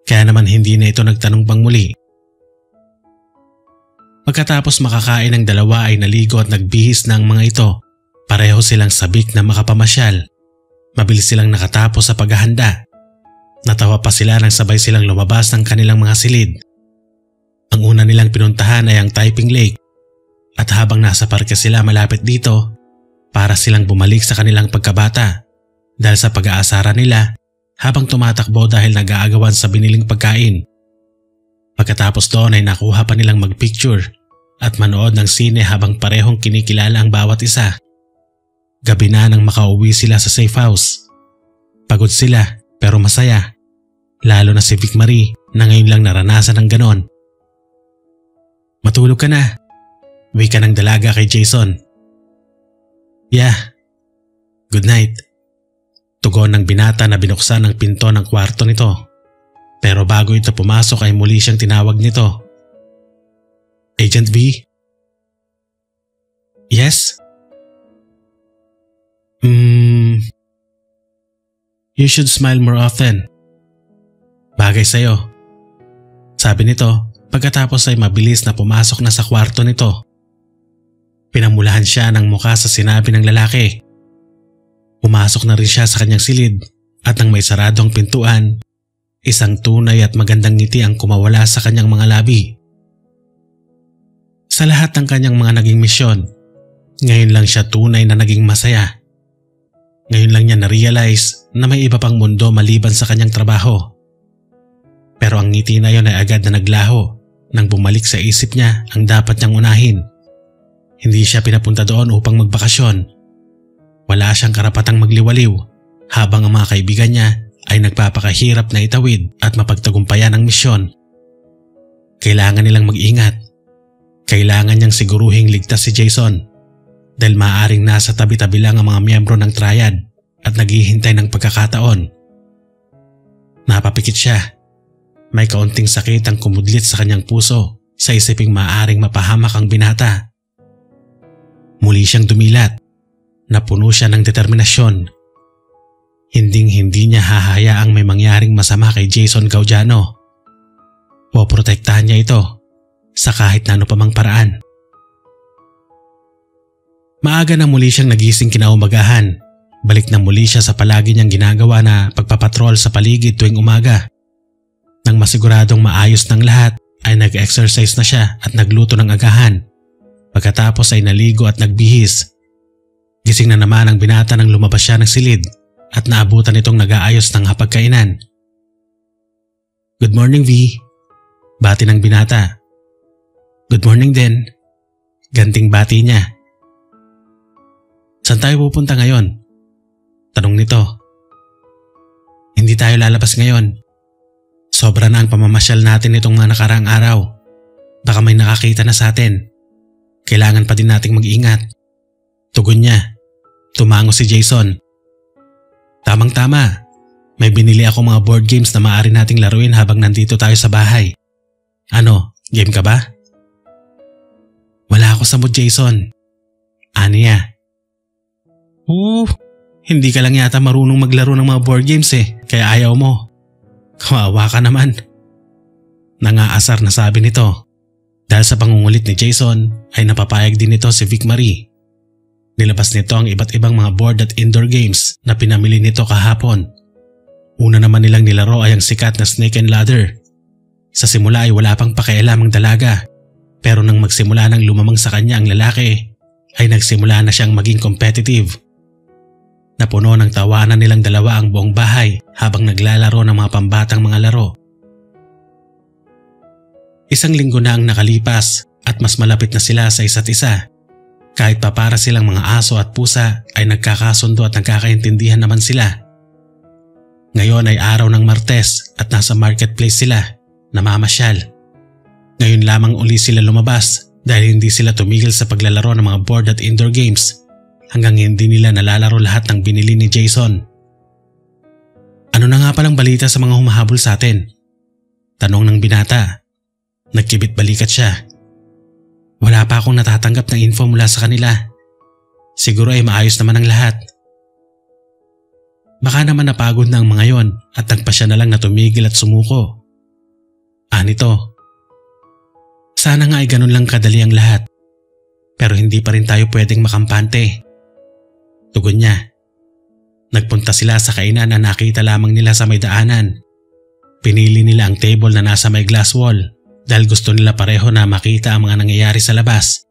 kaya naman hindi na ito nagtanong pang muli. Pagkatapos makakain ng dalawa ay naligo at nagbihis na ang mga ito. Pareho silang sabik na makapamasyal. Mabilis silang nakatapos sa paghahanda. Natawa pa sila nang sabay silang lumabas ng kanilang mga silid. Ang una nilang pinuntahan ay ang Taiping Lake at habang nasa parke sila malapit dito, para silang bumalik sa kanilang pagkabata dahil sa pag-aasara nila habang tumatakbo dahil nag-aagawan sa biniling pagkain. Pagkatapos doon ay nakuha pa nilang magpicture at manood ng sine habang parehong kinikilala ang bawat isa. Gabi na nang makauwi sila sa safe house. Pagod sila pero masaya, lalo na si Vic Marie na ngayon lang naranasan ng ganon. Matulog ka na, wika ng dalaga kay Jason. Yeah, good night. Tugon ng binata na binuksan ang pinto ng kwarto nito. Pero bago ito pumasok ay muli siyang tinawag nito. Agent V? Yes? You should smile more often. Bagay sa'yo. Sabi nito pagkatapos ay mabilis na pumasok na sa kwarto nito. Pinamulahan siya ng muka sa sinabi ng lalaki. Pumasok na rin siya sa kanyang silid at nang may sarado ang pintuan, isang tunay at magandang ngiti ang kumawala sa kanyang mga labi. Sa lahat ng kanyang mga naging misyon, ngayon lang siya tunay na naging masaya. Ngayon lang niya na-realize na may iba pang mundo maliban sa kanyang trabaho. Pero ang ngiti na yon ay agad na naglaho nang bumalik sa isip niya ang dapat niyang unahin. Hindi siya pinapunta doon upang magbakasyon. Wala siyang karapatang magliwaliw habang ang mga kaibigan niya ay nagpapakahirap na itawid at mapagtagumpayan ang misyon. Kailangan nilang mag-ingat. Kailangan niyang siguruhing ligtas si Jason dahil maaaring nasa tabi-tabi lang ang mga miyembro ng triad at naghihintay ng pagkakataon. Napapikit siya. May kaunting sakit ang kumudlit sa kanyang puso sa isiping maaaring mapahamak ang binata. Muli siyang dumilat. Napuno siya ng determinasyon. Hinding-hindi niya hahayaang may mangyaring masama kay Jason Gaudiano. Poprotektahan niya ito sa kahit na ano pa mang paraan. Maaga na muli siyang nagising kinaumagahan. Balik na muli siya sa palagi niyang ginagawa na pagpapatrol sa paligid tuwing umaga. Nang masiguradong maayos ng lahat ay nag-exercise na siya at nagluto ng agahan. Pagkatapos ay naligo at nagbihis. Gising na naman ang binata nang lumabas siya ng silid at naabutan itong nag-aayos ng hapagkainan. "Good morning, V." Bati ng binata. "Good morning din." Ganting bati niya. "Saan tayo pupunta ngayon?" Tanong nito. "Hindi tayo lalabas ngayon. Sobra na ang pamamasyal natin itong mga nakaraang araw. Baka may nakakita na sa atin. Kailangan pa din nating mag-ingat." Tugon niya. Tumango si Jason. "Tamang-tama. May binili ako mga board games na maaari nating laruin habang nandito tayo sa bahay. Ano, game ka ba?" "Wala ako sa mood, Jason." Aniya. Hindi ka lang yata marunong maglaro ng mga board games kaya ayaw mo." "Kawawa ka naman." Nangaasar na sabi nito. Dahil sa pangungulit ni Jason ay napapayag din nito si Vic Marie. Nilabas nito ang iba't ibang mga board at indoor games na pinamili nito kahapon. Una naman nilang nilaro ay ang sikat na Snake and Ladder. Sa simula ay wala pang pakialam ang dalaga, pero nang magsimula nang lumamang sa kanya ang lalaki ay nagsimula na siyang maging competitive. Napuno ng tawanan nilang dalawa ang buong bahay habang naglalaro ng mga pambatang mga laro. Isang linggo na ang nakalipas at mas malapit na sila sa isa't isa. Kahit pa para silang mga aso at pusa ay nagkakasundo at nagkakaintindihan naman sila. Ngayon ay araw ng Martes at nasa marketplace sila, namamasyal. Ngayon lamang uli sila lumabas dahil hindi sila tumigil sa paglalaro ng mga board at indoor games hanggang hindi nila nalalaro lahat ng binili ni Jason. "Ano na nga palang balita sa mga humahabol sa atin?" Tanong ng binata. Nagkibit balikat siya. "Wala pa akong natatanggap ng info mula sa kanila. Siguro ay maayos naman ang lahat." Baka naman napagod na ang mga yon at nagpasya na lang na tumigil at sumuko. Nito. Sana nga ay ganun lang kadali ang lahat. Pero hindi pa rin tayo pwedeng makampante. Tugon niya. Nagpunta sila sa kainan na nakita lamang nila sa may daanan. Pinili nila ang table na nasa may glass wall dahil gusto nila pareho na makita ang mga nangyayari sa labas.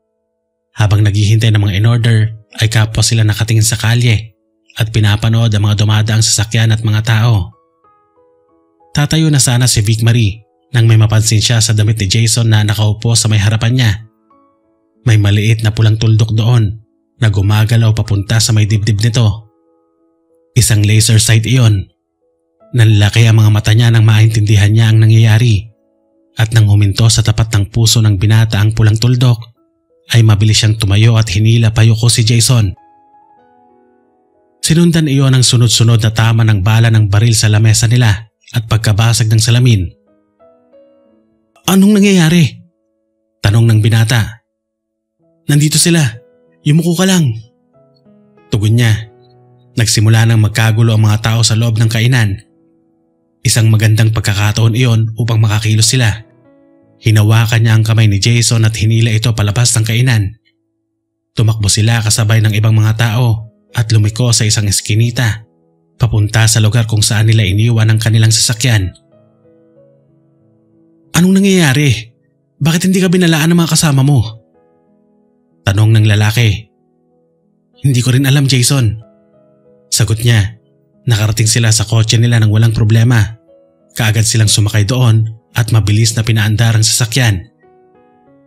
Habang naghihintay ng mga in-order ay kapwa sila nakatingin sa kalye at pinapanood ang mga dumadaang sasakyan at mga tao. Tatayo na sana si Vic Marie nang may mapansin siya sa damit ni Jason na nakaupo sa may harapan niya. May maliit na pulang tuldok doon na gumagalaw papunta sa may dibdib nito. Isang laser sight iyon. Nanlaki ang mga mata niya nang maintindihan niya ang nangyayari at nang huminto sa tapat ng puso ng binata ang pulang tuldok ay mabilis siyang tumayo at hinila payuko si Jason. Sinundan iyon ang sunod-sunod na tama ng bala ng baril sa lamesa nila at pagkabasag ng salamin. "Anong nangyayari?" Tanong ng binata. "Nandito sila. Yumuko ka lang." Tugon niya. Nagsimula nang magkagulo ang mga tao sa loob ng kainan. Isang magandang pagkakataon iyon upang makakilos sila. Hinawakan niya ang kamay ni Jason at hinila ito palabas ng kainan. Tumakbo sila kasabay ng ibang mga tao at lumiko sa isang eskinita, papunta sa lugar kung saan nila iniwan ang kanilang sasakyan. "Anong nangyayari? Bakit hindi ka binalaan ng mga kasama mo?" Tanong ng lalaki. "Hindi ko rin alam, Jason." Sagot niya. Nakarating sila sa kotse nila nang walang problema. Kaagad silang sumakay doon at mabilis na pinaandar ang sasakyan.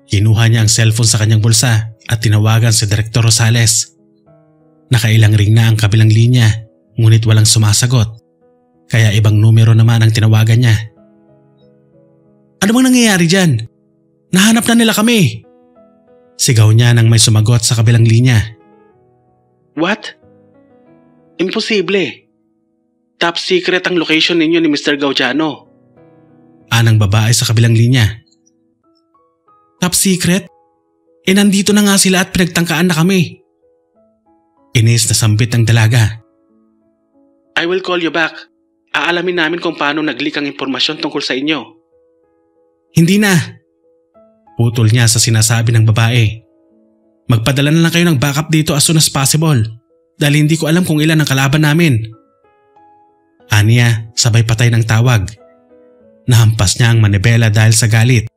Kinuha niya ang cellphone sa kanyang bulsa at tinawagan si Direktor Rosales. Nakailang ring na ang kabilang linya ngunit walang sumasagot. Kaya ibang numero naman ang tinawagan niya. "Ano bang nangyayari dyan? Nahanap na nila kami!" Sigaw niya nang may sumagot sa kabilang linya. "What? Imposible. Top secret ang location ninyo ni Mr. Gaudiano." Anang babae sa kabilang linya. "Top secret? Nandito na nga sila at pinagtangkaan na kami." Inis na sambit ng dalaga. "I will call you back. Aalamin namin kung paano nag-leak ang impormasyon tungkol sa inyo." "Hindi na." Putol niya sa sinasabi ng babae. "Magpadala na lang kayo ng backup dito as soon as possible dahil hindi ko alam kung ilan ang kalaban namin." Aniya sabay patay ng tawag. Nahampas niya ang manibela dahil sa galit.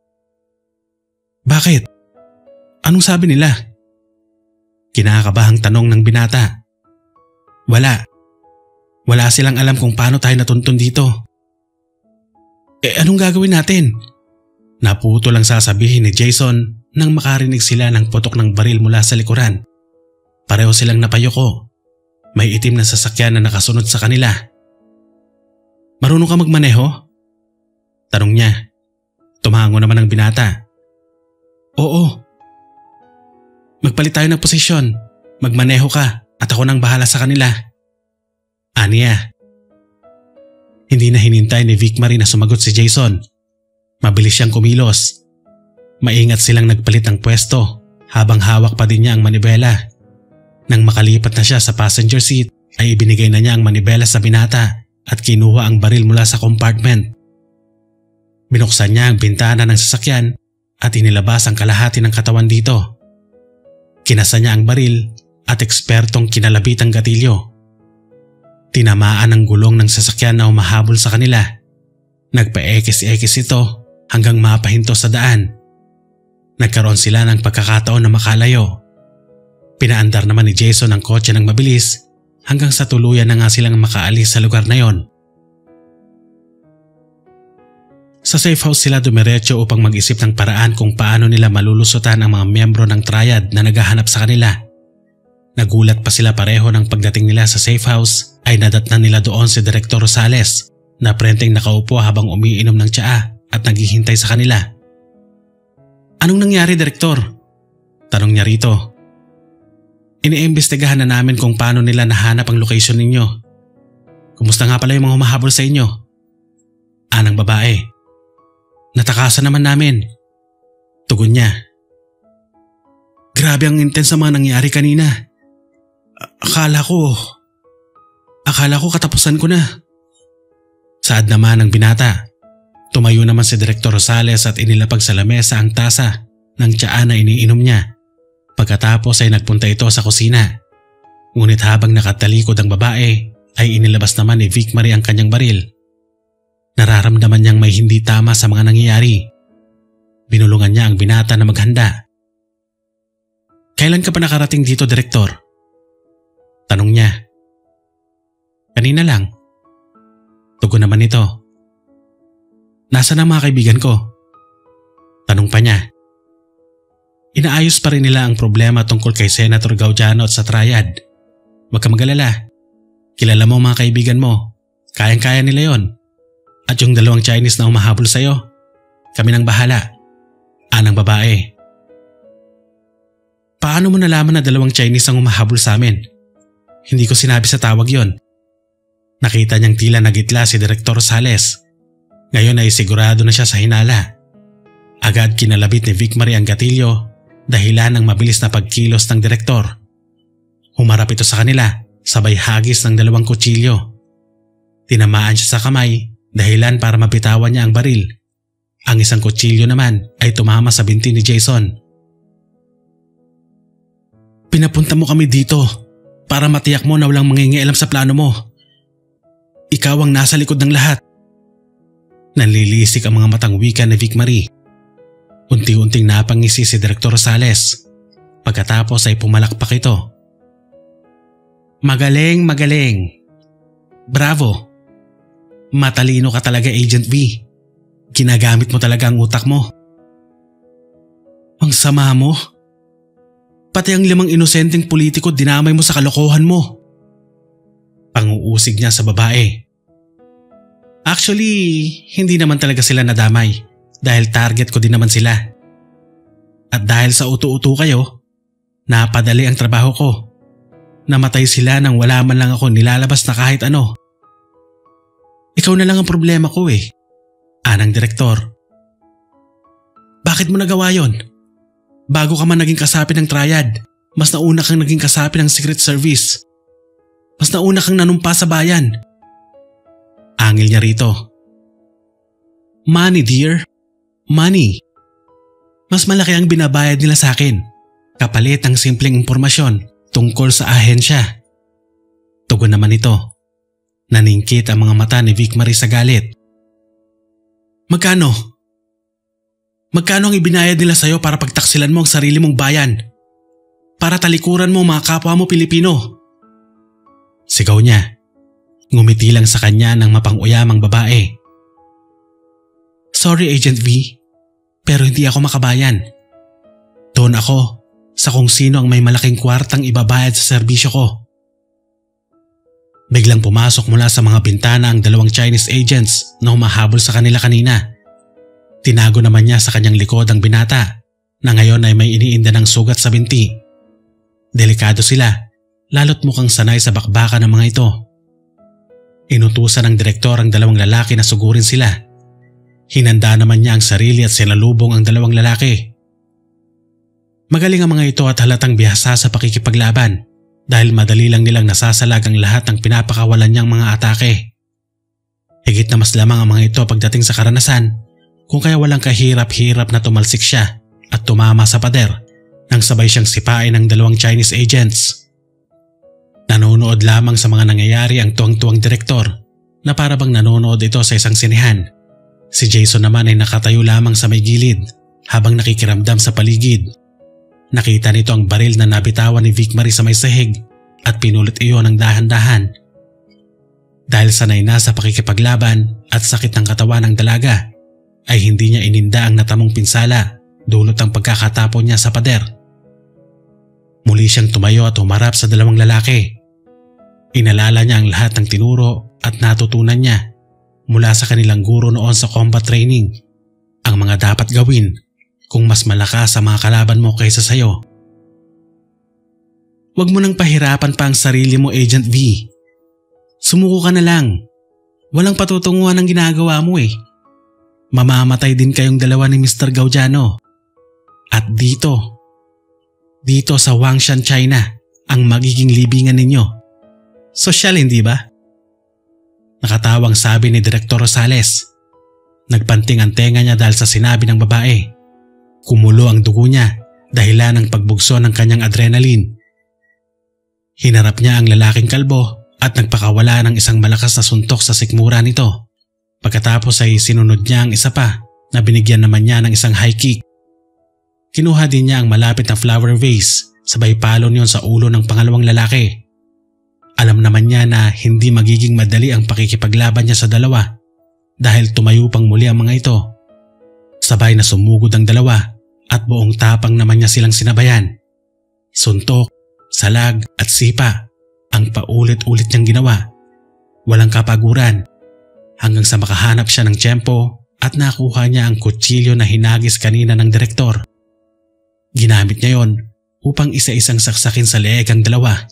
Bakit? Anong sabi nila? Kinakabahang tanong ng binata. Wala. Wala silang alam kung paano tayo natuntun dito. Anong gagawin natin? Naputo lang sasabihin ni Jason nang makarinig sila ng putok ng baril mula sa likuran. Pareho silang napayuko. May itim na sasakyan na nakasunod sa kanila. Marunong ka magmaneho? Tanong niya. Tumango naman ang binata. Oo. Magpalit tayo ng posisyon. Magmaneho ka at ako nang bahala sa kanila. Aniya. Hindi na hinintay ni Vic Marie na sumagot si Jason. Mabilis siyang kumilos. Maingat silang nagpalit ng pwesto habang hawak pa din niya ang manibela. Nang makalipat na siya sa passenger seat ay ibinigay na niya ang manibela sa binata at kinuha ang baril mula sa compartment. Binuksan niya ang bintana ng sasakyan at inilabas ang kalahati ng katawan dito. Kinasa niya ang baril at ekspertong kinalabit ang gatilyo. Tinamaan ang gulong ng sasakyan na humahabol sa kanila. Nagpa-ekis-ekis ito hanggang mapahinto sa daan. Nagkaroon sila ng pagkakataon na makalayo. Pinaandar naman ni Jason ang kotse ng mabilis hanggang sa tuluyan na nga silang makaalis sa lugar na yon. Sa safe house sila dumiretso upang mag-isip ng paraan kung paano nila malulusutan ang mga miyembro ng triad na naghahanap sa kanila. Nagulat pa sila pareho nang pagdating nila sa safe house ay nadatnan nila doon si Direktor Rosales na prenteng nakaupo habang umiinom ng tsaa at naghihintay sa kanila. Anong nangyari, Direktor? Tanong niya rito. Iniimbestigahan na namin kung paano nila nahanap ang location ninyo. Kumusta nga pala yung mga humahabol sa inyo? Anang babae. Natakasan naman namin. Tugon niya. Grabe ang intense sa mga nangyari kanina. Akala ko katapusan ko na. Saad naman ng binata. Tumayo naman si Direktor Rosales at inilapag sa lamesa ang tasa ng tsaa na iniinom niya. Pagkatapos ay nagpunta ito sa kusina. Ngunit habang nakatalikod ang babae ay inilabas naman ni Vic Marie ang kanyang baril. Nararamdaman niyang may hindi tama sa mga nangyayari. Binulungan niya ang binata na maghanda. Kailan ka pa nakarating dito, Direktor? Tanong niya. Kanina lang. Tugon naman nito. Nasaan ang mga kaibigan ko? Tanong pa niya. Inaayos pa rin nila ang problema tungkol kay Senator Gaudiano at sa triad. Huwag ka mag-alala. Kilala mo mga kaibigan mo. Kayang-kaya nila yon. At yung dalawang Chinese na humahabol sa'yo, kami nang bahala. Anang babae. Paano mo nalaman na dalawang Chinese ang humahabol sa amin? Hindi ko sinabi sa tawag yon. Nakita niyang tila nagitla si Direktor Sales. Ngayon ay sigurado na siya sa hinala. Agad kinalabit ni Vic Marie ang gatilyo dahilan ng mabilis na pagkilos ng direktor. Humarap ito sa kanila, sabay hagis ng dalawang kutsilyo. Tinamaan siya sa kamay dahilan para mabitawan niya ang baril. Ang isang kutsilyo naman ay tumama sa binti ni Jason. Pinapunta mo kami dito para matiyak mo na walang mangingialam sa plano mo. Ikaw ang nasa likod ng lahat. Nanlilisik ang mga matang wika ni Vic Marie. Unti-unting napangisi si Direktor Rosales. Pagkatapos ay pumalakpak ito. Magaling, magaling. Bravo. Matalino ka talaga, Agent V. Ginagamit mo talaga ang utak mo. Ang sama mo. Pati ang 5 inosenteng politiko dinamay mo sa kalokohan mo. Panguusig niya sa babae. Actually, hindi naman talaga sila nadamay dahil target ko din naman sila. At dahil sa utu-utu kayo, napadali ang trabaho ko. Namatay sila nang wala man lang ako nilalabas na kahit ano. Ikaw na lang ang problema ko eh. Anang direktor. Bakit mo nagawa yon? Bago ka man naging kasapi ng triad, mas nauna kang naging kasapi ng Secret Service. Mas nauna kang nanumpa sa bayan. Angil niya rito. Money dear. Money. Mas malaki ang binabayad nila sa akin. Kapalit ang simpleng impormasyon tungkol sa ahensya. Tugon naman ito. Naningkit ang mga mata ni Vic Marie sa galit. Magkano? Magkano ang ibinayad nila sa'yo para pagtaksilan mo ang sarili mong bayan? Para talikuran mo mga kapwa mo Pilipino? Sigaw niya. Ngumiti lang sa kanya ng mapang-uyamang babae. Sorry Agent V, pero hindi ako makabayan. Doon ako sa kung sino ang may malaking kwartang ibabayad sa serbisyo ko. Biglang pumasok mula sa mga bintana ang dalawang Chinese agents na humahabol sa kanila kanina. Tinago naman niya sa kanyang likod ang binata na ngayon ay may iniinda ng sugat sa binti. Delikado sila, lalo't mukhang sanay sa bakbakan ng mga ito. Inutusan ng direktor ang dalawang lalaki na sugurin sila. Hinanda naman niya ang sarili at sinalubong ang dalawang lalaki. Magaling ang mga ito at halatang bihasa sa pakikipaglaban dahil madali lang nilang nasasalag ang lahat ng pinapakawalan niyang mga atake. Higit na mas lamang ang mga ito pagdating sa karanasan, kung kaya walang kahirap-hirap na tumalsik siya at tumama sa pader nang sabay siyang sipain ng dalawang Chinese agents. Nanonood lamang sa mga nangyayari ang tuwang-tuwang direktor na para bang nanonood ito sa isang sinehan. Si Jason naman ay nakatayo lamang sa may gilid habang nakikiramdam sa paligid. Nakita nito ang baril na nabitawan ni Vic Marie sa may sahig at pinulit iyon ng dahan-dahan. Dahil sanay na sa pakikipaglaban at sakit ng katawan ng dalaga, ay hindi niya ininda ang natamong pinsala dulot ang pagkakatapon niya sa pader. Muli siyang tumayo at humarap sa dalawang lalaki. Inalala niya ang lahat ng tinuro at natutunan niya mula sa kanilang guro noon sa combat training, ang mga dapat gawin kung mas malakas ang mga kalaban mo kaysa sayo. Huwag mo nang pahirapan pa ang sarili mo, Agent V. Sumuko ka na lang. Walang patutunguhan ang ginagawa mo eh. Mamamatay din kayong dalawa ni Mr. Gaudiano. At dito sa Wangshan, China, ang magiging libingan ninyo. Sosyal, hindi ba? Nakatawang sabi ni Direktor Rosales. Nagpanting ang tenga niya dahil sa sinabi ng babae. Kumulo ang dugo niya dahilan ng pagbugso ng kanyang adrenaline. Hinarap niya ang lalaking kalbo at nagpakawala ng isang malakas na suntok sa sikmura nito. Pagkatapos ay sinunod niya ang isa pa na binigyan naman niya ng isang high kick. Kinuha din niya ang malapit na flower vase, sabay palo niyon sa ulo ng pangalawang lalaki. Alam naman niya na hindi magiging madali ang pakikipaglaban niya sa dalawa dahil tumayo pang muli ang mga ito. Sabay na sumugod ang dalawa at buong tapang naman niya silang sinabayan. Suntok, salag at sipa ang paulit-ulit niyang ginawa. Walang kapaguran hanggang sa makahanap siya ng tiyempo at nakuha niya ang kutsilyo na hinagis kanina ng direktor. Ginamit niya yon upang isa-isang saksakin sa leeg ang dalawa.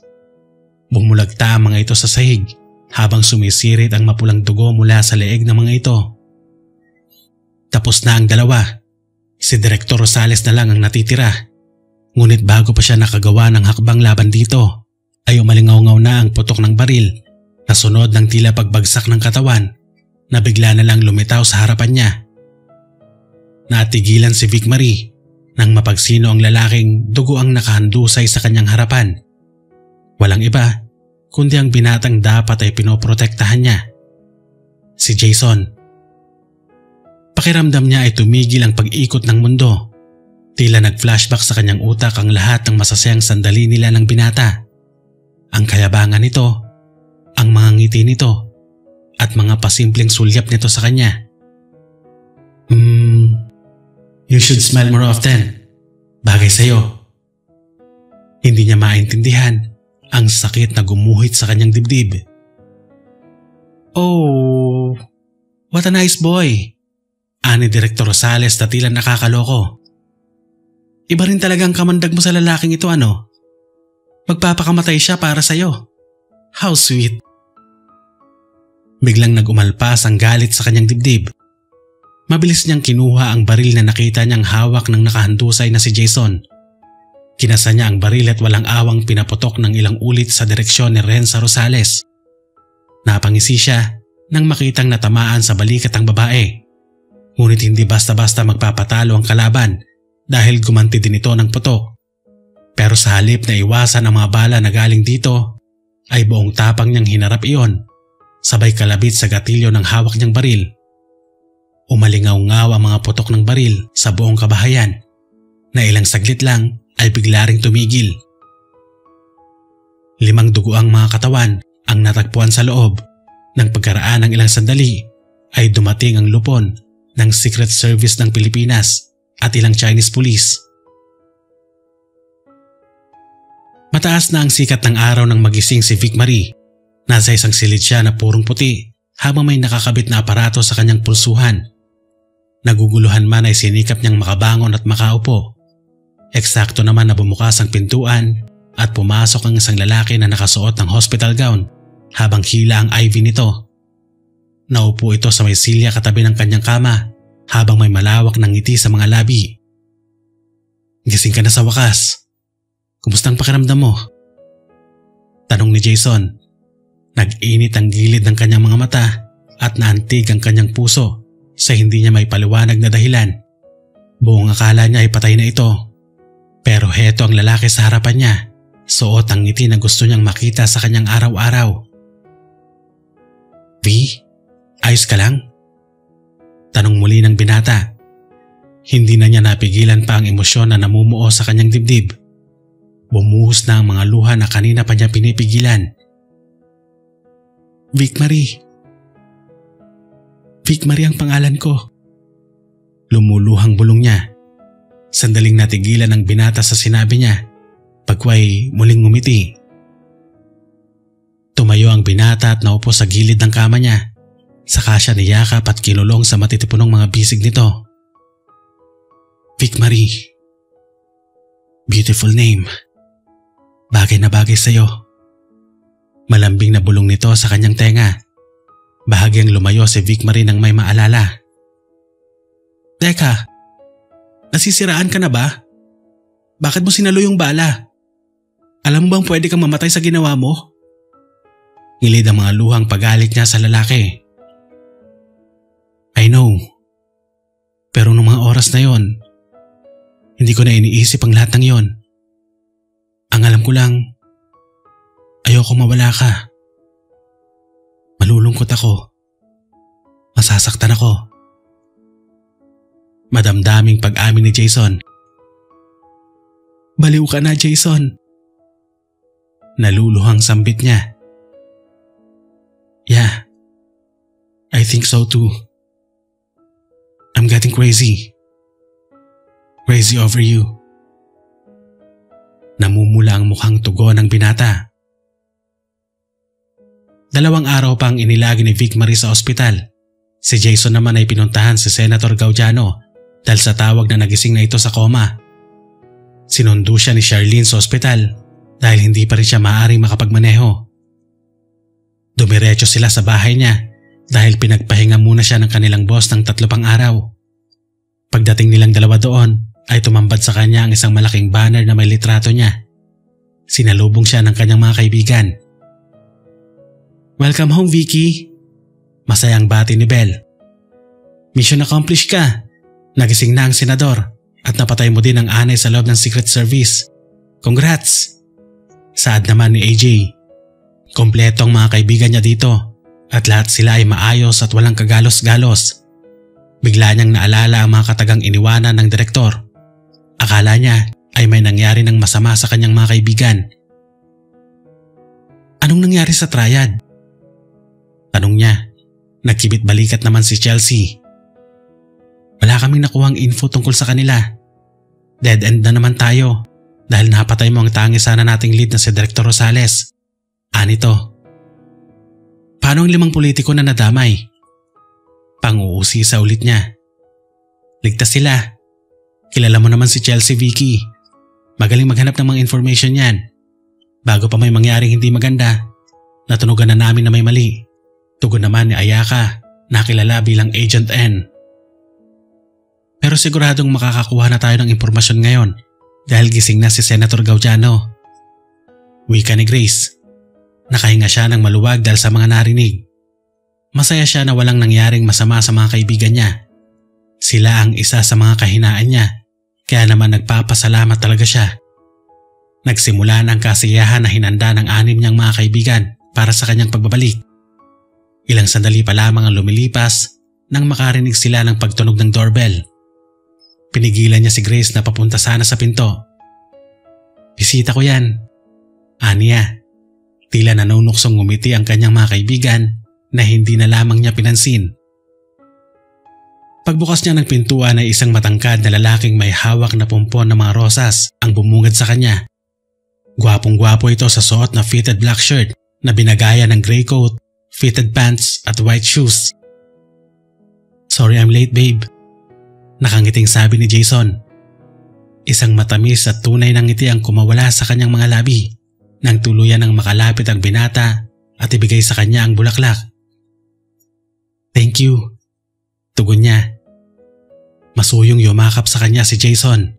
Bumulagta ang mga ito sa sahig habang sumisirit ang mapulang dugo mula sa leeg ng mga ito. Tapos na ang dalawa. Si Direktor Rosales na lang ang natitira. Ngunit bago pa siya nakagawa ng hakbang laban dito, ay umalingaw-ngaw na ang putok ng baril na sunod ng tila pagbagsak ng katawan na bigla na lang lumitaw sa harapan niya. Natigilan si Vic Marie nang mapagsino ang lalaking dugo ang nakahandusay sa kanyang harapan. Walang iba kundi ang binatang dapat ay pinoprotektahan niya. Si Jason. Pakiramdam niya ay tumigil ang pag-ikot ng mundo. Tila nag-flashback sa kanyang utak ang lahat ng masasayang sandali nila ng binata. Ang kayabangan nito, ang mga ngiti nito, at mga pasimpleng sulyap nito sa kanya. You should smile more often. Bagay sa'yo. Hindi niya maintindihan ang sakit na gumuhit sa kanyang dibdib. Oh, what a nice boy. Ani Direktor Rosales na tila nakakaloko. Iba rin talagang kamandag mo sa lalaking ito, ano? Magpapakamatay siya para sa'yo. How sweet. Biglang nagumalpas ang galit sa kanyang dibdib. Mabilis niyang kinuha ang baril na nakita niyang hawak ng nakahandusay na si Jason. Kinasa niya ang baril at walang awang pinaputok ng ilang ulit sa direksyon ni Renza Rosales. Napangisi siya nang makitang natamaan sa balikat ang babae. Ngunit hindi basta-basta magpapatalo ang kalaban dahil gumanti din ito ng putok. Pero sa halip na iwasan ang mga bala na galing dito, ay buong tapang niyang hinarap iyon, sabay kalabit sa gatilyo ng hawak niyang baril. Umalingaw-ngaw ang mga putok ng baril sa buong kabahayan na ilang saglit lang ay bigla ring tumigil. 5 duguang mga katawan ang natagpuan sa loob. Nang pagkaraan ng ilang sandali ay dumating ang lupon ng Secret Service ng Pilipinas at ilang Chinese police. Mataas na ang sikat ng araw nang magising si Vic Marie. Nasa isang silid siya na purong puti habang may nakakabit na aparato sa kanyang pulsuhan. Naguguluhan man ay sinikap niyang makabangon at makaupo. Eksakto naman na bumukas ang pintuan at pumasok ang isang lalaki na nakasuot ng hospital gown habang hila ang IV nito. Naupo ito sa may silya katabi ng kanyang kama habang may malawak ng ngiti sa mga labi. "Gising ka na sa wakas. Kumusta ang pakiramdam mo?" Tanong ni Jason. Nag-init ang gilid ng kanyang mga mata at naantig ang kanyang puso sa hindi niya may paliwanag na dahilan. Buong akala niya ay patay na ito. Pero heto ang lalaki sa harapan niya, suot ang ngiti na gusto niyang makita sa kanyang araw-araw. "V, ayos ka lang?" Tanong muli ng binata. Hindi na niya napigilan pa ang emosyon na namumuo sa kanyang dibdib. Bumuhos na ang mga luha na kanina pa niya pinipigilan. Vic Marie. Vic Marie ang pangalan ko." Lumuluhang bulong niya. Sandaling natigilan ang binata sa sinabi niya, pagway muling ngumiti. Tumayo ang binata at naupo sa gilid ng kama niya. Saka siya niyakap at kinulong sa matitipunong mga bisig nito. "Vic Marie. Beautiful name. Bagay na bagay sa'yo." Malambing na bulong nito sa kanyang tenga. Bahagyang lumayo si Vic Marie nang may maalala. "Teka, nasisiraan ka na ba? Bakit mo sinalo yung bala? Alam mo bang pwede kang mamatay sa ginawa mo?" Ngilid ang mga luhang pagalit niya sa lalaki. "I know. Pero nung mga oras na yon, hindi ko na iniisip ang lahat ng yon. Ang alam ko lang, ayoko mawala ka. Malulungkot ako. Masasaktan ako." Madamdaming pag-amin ni Jason. "Baliw ka na, Jason." Naluluhang sambit niya. "Yeah, I think so too. I'm getting crazy. Crazy over you." Namumula ang mukhang tugon ng binata. 2 araw pang inilagi ni Vic Marie sa ospital. Si Jason naman ay pinuntahan si Senator Gaudiano dahil sa tawag na nagising na ito sa koma. Sinundo siya ni Charlene sa ospital dahil hindi pa rin siya maaaring makapagmaneho. Dumiretso sila sa bahay niya dahil pinagpahinga muna siya ng kanilang boss ng 3 pang araw. Pagdating nilang 2 doon ay tumambad sa kanya ang isang malaking banner na may litrato niya. Sinalubong siya ng kanyang mga kaibigan. "Welcome home, Vicky." Masayang bati ni Belle. "Mission accomplished ka. Nagising na ang senador at napatay mo din ang anay sa loob ng Secret Service. Congrats!" Saad naman ni AJ. Kompleto ang mga kaibigan niya dito at lahat sila ay maayos at walang kagalos-galos. Bigla niyang naalala ang mga katagang iniwanan ng direktor. Akala niya ay may nangyari ng masama sa kanyang mga kaibigan. "Anong nangyari sa triad?" Tanong niya. Nagkibit balikat naman si Chelsea. "Wala kaming nakuhang info tungkol sa kanila. Dead end na naman tayo dahil napatay mo ang tangi sana nating lead na si Director Rosales." Anito. "Paano ang 5 politiko na nadamay?" Pang-uusisa ulit niya. "Ligtas sila. Kilala mo naman si Chelsea, Vicky. Magaling maghanap ng mga information yan. Bago pa may mangyaring hindi maganda, natunugan na namin na may mali." Tugon naman ni Ayaka na kilala bilang Agent N. "Pero siguradong makakakuha na tayo ng impormasyon ngayon dahil gising na si Senator Gaudiano." Wika ni Grace. Nakahinga siya ng maluwag dahil sa mga narinig. Masaya siya na walang nangyaring masama sa mga kaibigan niya. Sila ang isa sa mga kahinaan niya, kaya naman nagpapasalamat talaga siya. Nagsimula na ang kasiyahan na hinanda ng 6 niyang mga kaibigan para sa kanyang pagbabalik. Ilang sandali pa lamang ang lumilipas nang makarinig sila ng pagtunog ng doorbell. Pinigilan niya si Grace na papunta sana sa pinto. "Bisita ko yan," aniya. Tila nanunuksong ngumiti ang kanyang mga kaibigan na hindi na lamang niya pinansin. Pagbukas niya ng pintuan ay isang matangkad na lalaking may hawak na pumpon ng mga rosas ang bumungad sa kanya. Gwapong-gwapo ito sa suot na fitted black shirt na binagaya ng gray coat, fitted pants at white shoes. "Sorry I'm late, babe," nakangiting sabi ni Jason. Isang matamis at tunay ng ngiti ang kumawala sa kanyang mga labi nang tuluyan ng makalapit ang binata at ibigay sa kanya ang bulaklak. "Thank you," tugon niya. Masuyong yumakap sa kanya si Jason.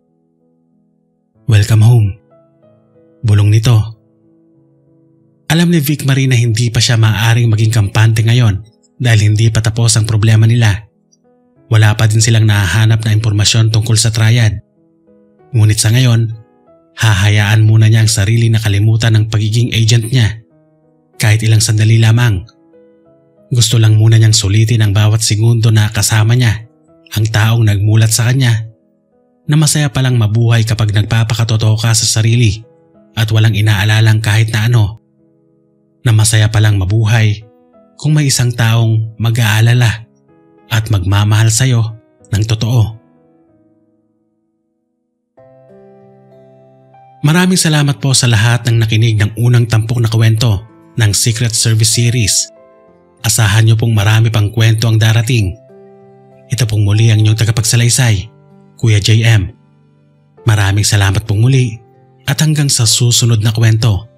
"Welcome home," bulong nito. Alam ni Vic Marie na hindi pa siya maaaring maging kampante ngayon dahil hindi pa tapos ang problema nila. Wala pa din silang nahahanap na impormasyon tungkol sa triad. Ngunit sa ngayon, hahayaan muna niya ang sarili na kalimutan ng pagiging agent niya. Kahit ilang sandali lamang. Gusto lang muna niyang sulitin ang bawat segundo na kasama niya ang taong nagmulat sa kanya na masaya palang mabuhay kapag nagpapakatotoo ka sa sarili at walang inaalalang kahit na ano. Na masaya palang mabuhay kung may isang taong mag-aalala at magmamahal sa'yo ng totoo. Maraming salamat po sa lahat ng nakinig ng unang tampok na kwento ng Secret Service Series. Asahan niyo pong marami pang kwento ang darating. Ito pong muli ang inyong tagapagsalaysay, Kuya JM. Maraming salamat pong muli at hanggang sa susunod na kwento.